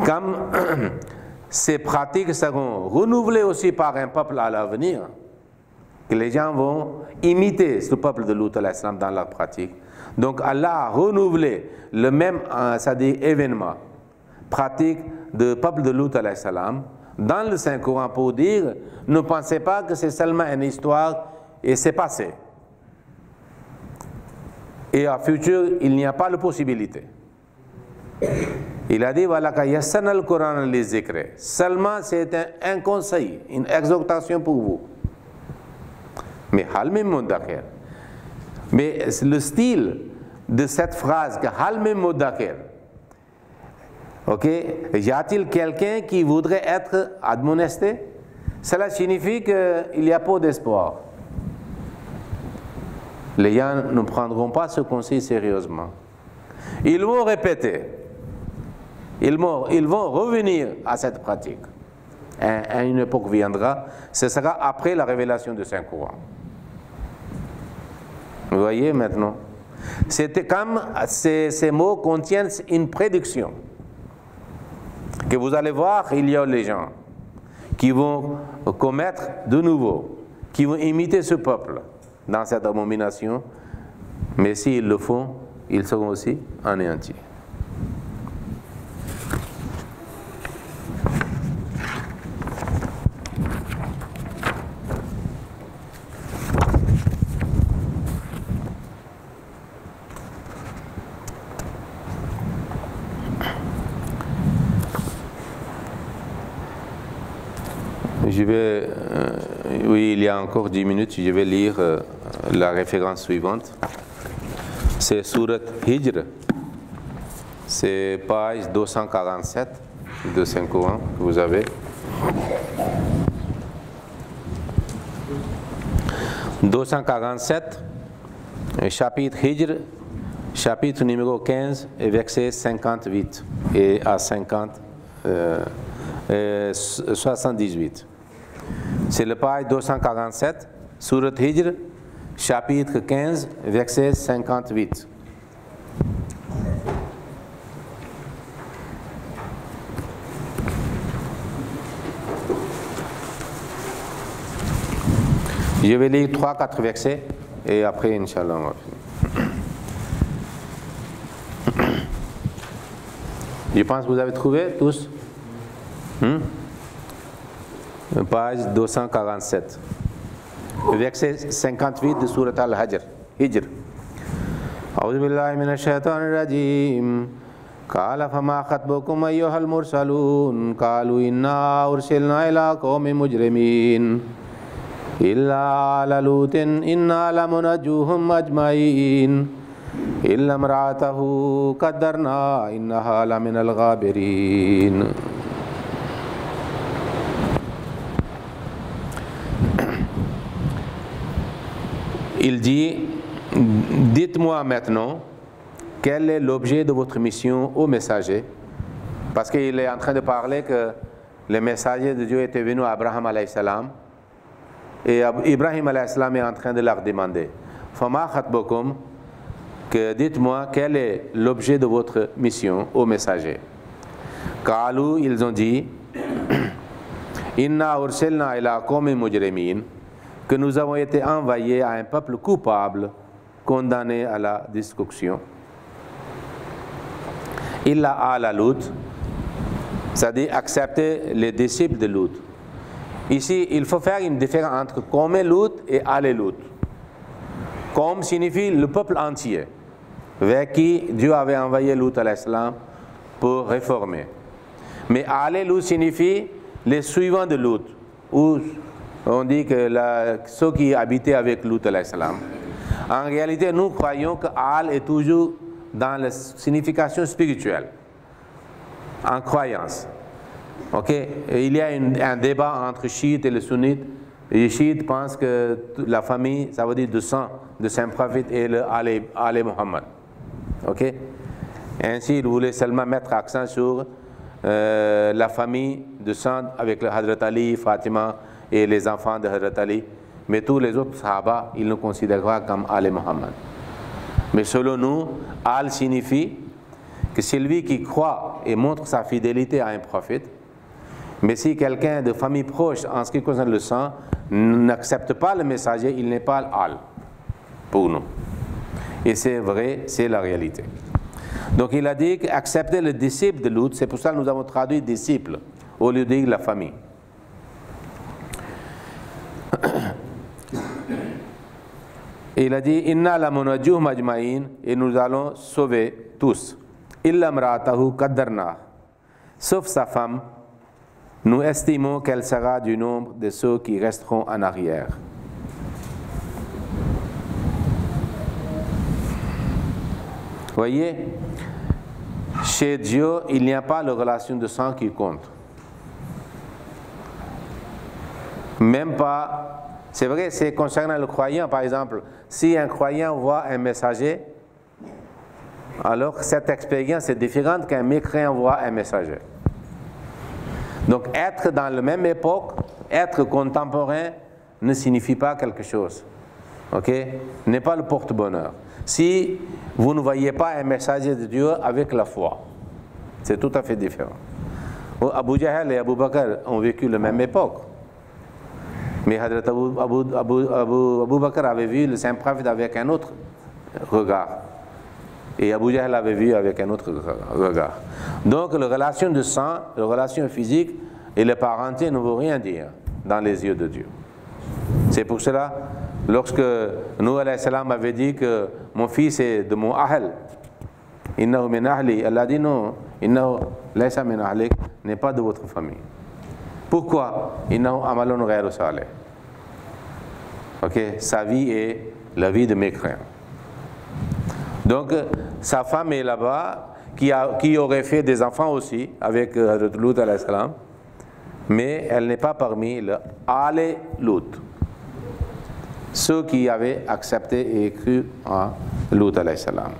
Comme ces pratiques seront renouvelées aussi par un peuple à l'avenir, que les gens vont imiter ce peuple de Lut alayhi salam dans leur pratique. Donc Allah a renouvelé le même c'est-à-dire événement, pratique de peuple de Lut alayhi salam, dans le Saint-Coran pour dire, ne pensez pas que c'est seulement une histoire et c'est passé. Et en futur, il n'y a pas de possibilité. Il a dit, voilà, le Coran les écrits. Seulement, c'est un conseil, une exhortation pour vous. Mais hal min muddakir. Mais le style de cette phrase, que hal min muddakir, ok, y a-t-il quelqu'un qui voudrait être admonesté? Cela signifie qu'il n'y a pas d'espoir. Les gens ne prendront pas ce conseil sérieusement. Ils vont répéter. Ils vont revenir à cette pratique. À une époque viendra, ce sera après la révélation du Saint-Coran. Vous voyez maintenant? C'était comme ces mots contiennent une prédiction. Que vous allez voir, il y a les gens qui vont commettre de nouveau, qui vont imiter ce peuple dans cette abomination, mais s'ils le font, ils seront aussi anéantis. Je vais, oui, il y a encore 10 minutes, je vais lire la référence suivante. C'est Surat Hijr, c'est page 247 de Saint-Coran que vous avez. « 247, chapitre Hijr, chapitre numéro 15, et verset 58 et à 78. C'est le page 247, Surat Hijr, chapitre 15, verset 58. Je vais lire 3-4 versets et après, Inch'Allah, on va finir. Je pense que vous avez trouvé tous. Page 247, verset 58 de Surat Al-Hijr. A'udhu billahi minash shaitanir rajim. Qala fama khatbukum ayyuhal mursalun qalu inna ursilna ila qaumin mujrimin illa ala lutin inna lamunajjuhum ajma'in illa imra'atahu qaddarna innaha laminal ghabirin. Il dit, dites-moi maintenant quel est l'objet de votre mission au messager, parce qu'il est en train de parler que le messager de Dieu était venu à Abraham alayhi salam, et Ibrahim alayhi salam est en train de leur demander, Fama khatbukum, que dites-moi quel est l'objet de votre mission au messager. Qalu, ils ont dit, Inna ursilna ila qawmin mujrimin, que nous avons été envoyés à un peuple coupable, condamné à la destruction. Illa ala Lut, c'est-à-dire accepter les disciples de Lut. Ici, il faut faire une différence entre Qawm Lut et Al Lut. Qawm signifie le peuple entier, vers qui Dieu avait envoyé Lut alayhi salam pour réformer. Mais Al Lut signifie les suivants de Lut, ou on dit que ceux qui habitaient avec Lut alayhi salam. En réalité, nous croyons que Al est toujours dans la signification spirituelle, en croyance. Ok? Et il y a un débat entre chiites et les sunnites. Les chiites pensent que la famille, ça veut dire de sang de Saint-Prophète et le Ali Muhammad. Ok? Ainsi, ils voulaient seulement mettre accent sur la famille de sang avec le Hadrat Ali, Fatima et les enfants de Hadrat Ali, mais tous les autres sahaba, ils nous considèrent pas comme Ali Muhammad. Mais selon nous, Al signifie que c'est lui qui croit et montre sa fidélité à un prophète. Mais si quelqu'un de famille proche, en ce qui concerne le sang, n'accepte pas le messager, il n'est pas Al pour nous. Et c'est vrai, c'est la réalité. Donc il a dit qu'accepter le disciple de Lut, c'est pour ça que nous avons traduit disciple au lieu de dire la famille. Et il a dit Inna la munajjuhum ajma'in, et nous allons sauver tous. Illa imra'atahu qaddarna, sauf sa femme, nous estimons qu'elle sera du nombre de ceux qui resteront en arrière. Voyez, chez Dieu, il n'y a pas de relation de sang qui compte. Même pas. C'est vrai, c'est concernant le croyant, par exemple. Si un croyant voit un messager, alors cette expérience est différente qu'un mécréant voit un messager. Donc être dans la même époque, être contemporain, ne signifie pas quelque chose. Ok? N'est pas le porte-bonheur. Si vous ne voyez pas un messager de Dieu avec la foi, c'est tout à fait différent. Abu Jahl et Abu Bakr ont vécu la même époque. Mais Hadrat Abu Bakr avait vu le Saint-Prophète avec un autre regard. Et Abu Jahl avait vu avec un autre regard. Donc la relation de sang, la relation physique et la parenté ne veut rien dire dans les yeux de Dieu. C'est pour cela, lorsque Nuh alayhi salam avait dit que mon fils est de mon ahl, innahu min ahli, Allah a dit non, innahu laysa min ahlik, n'est pas de votre famille. Pourquoi? Innahu amalun ghayru salih. Ok, sa vie est la vie de mécréant. Donc sa femme est là-bas, qui aurait fait des enfants aussi avec Lut alayhi salam, mais elle n'est pas parmi le Al Lut, ceux qui avaient accepté et cru à Lut alayhi salam.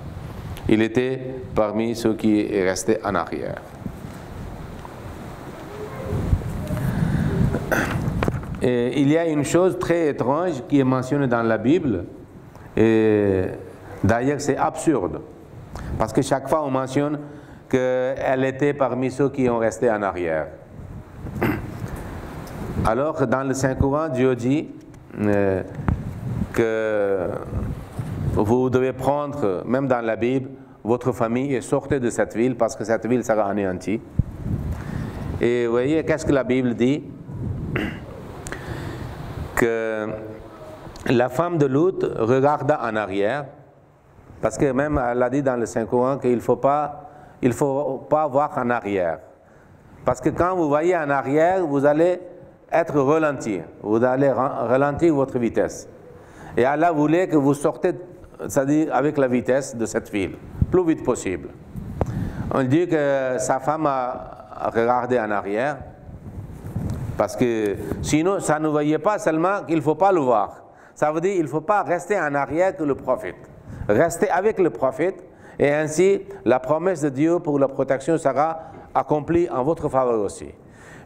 Il était parmi ceux qui restaient en arrière. Et il y a une chose très étrange qui est mentionnée dans la Bible, et d'ailleurs c'est absurde, parce que chaque fois on mentionne qu'elle était parmi ceux qui ont resté en arrière. Alors que dans le Saint-Coran, Dieu dit que vous devez prendre, même dans la Bible, votre famille et sortez de cette ville parce que cette ville sera anéantie. Et vous voyez, qu'est-ce que la Bible dit? Que la femme de Lut regarda en arrière, parce que même elle a dit dans le Saint-Coran qu'il ne faut pas voir en arrière. Parce que quand vous voyez en arrière, vous allez être ralenti, vous allez ralentir votre vitesse. Et Allah voulait que vous sortez, c'est-à-dire avec la vitesse de cette ville, plus vite possible. On dit que sa femme a regardé en arrière, parce que sinon, ça ne voyait pas seulement qu'il ne faut pas le voir. Ça veut dire qu'il ne faut pas rester en arrière que le prophète. Restez avec le prophète, et ainsi la promesse de Dieu pour la protection sera accomplie en votre faveur aussi.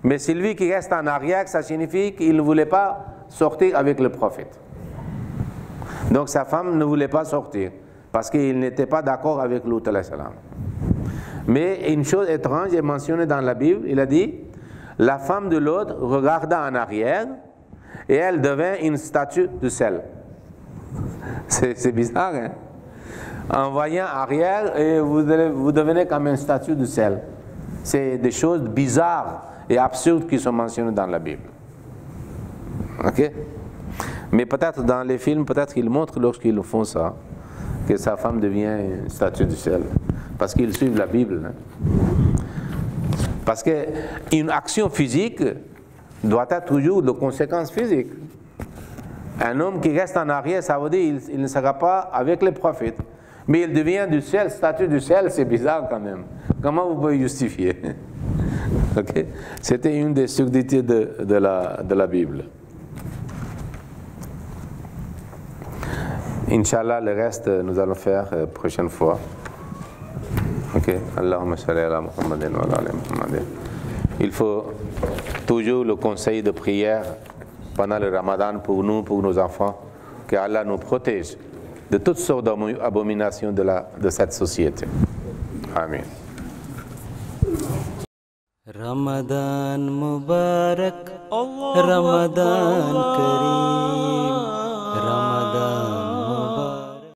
Mais celui qui reste en arrière, ça signifie qu'il ne voulait pas sortir avec le prophète. Donc sa femme ne voulait pas sortir, parce qu'il n'était pas d'accord avec Lut alayhi salam. Mais une chose étrange est mentionnée dans la Bible, il a dit, la femme de l'autre regarda en arrière, et elle devint une statue de sel. C'est bizarre, hein? En voyant arrière, et vous devenez comme une statue de sel. C'est des choses bizarres et absurdes qui sont mentionnées dans la Bible. Ok? Mais peut-être dans les films, peut-être qu'ils montrent lorsqu'ils font ça, que sa femme devient une statue de sel. Parce qu'ils suivent la Bible. Hein? Parce qu'une action physique doit être toujours de conséquences physiques. Un homme qui reste en arrière, ça veut dire qu'il ne sera pas avec les prophètes. Mais il devient du sel, statue du sel, c'est bizarre quand même. Comment vous pouvez justifier? Okay? C'était une des subtilités de la Bible. Inch'Allah, le reste, nous allons faire prochaine fois. Ok, Allahumma salli ala Muhammadin wa ala Muhammadin. Il faut toujours le conseil de prière pendant le Ramadan pour nous, pour nos enfants, que Allah nous protège de toutes sortes d'abominations de cette société. Amen. Ramadan Mubarak, Ramadan Kareem.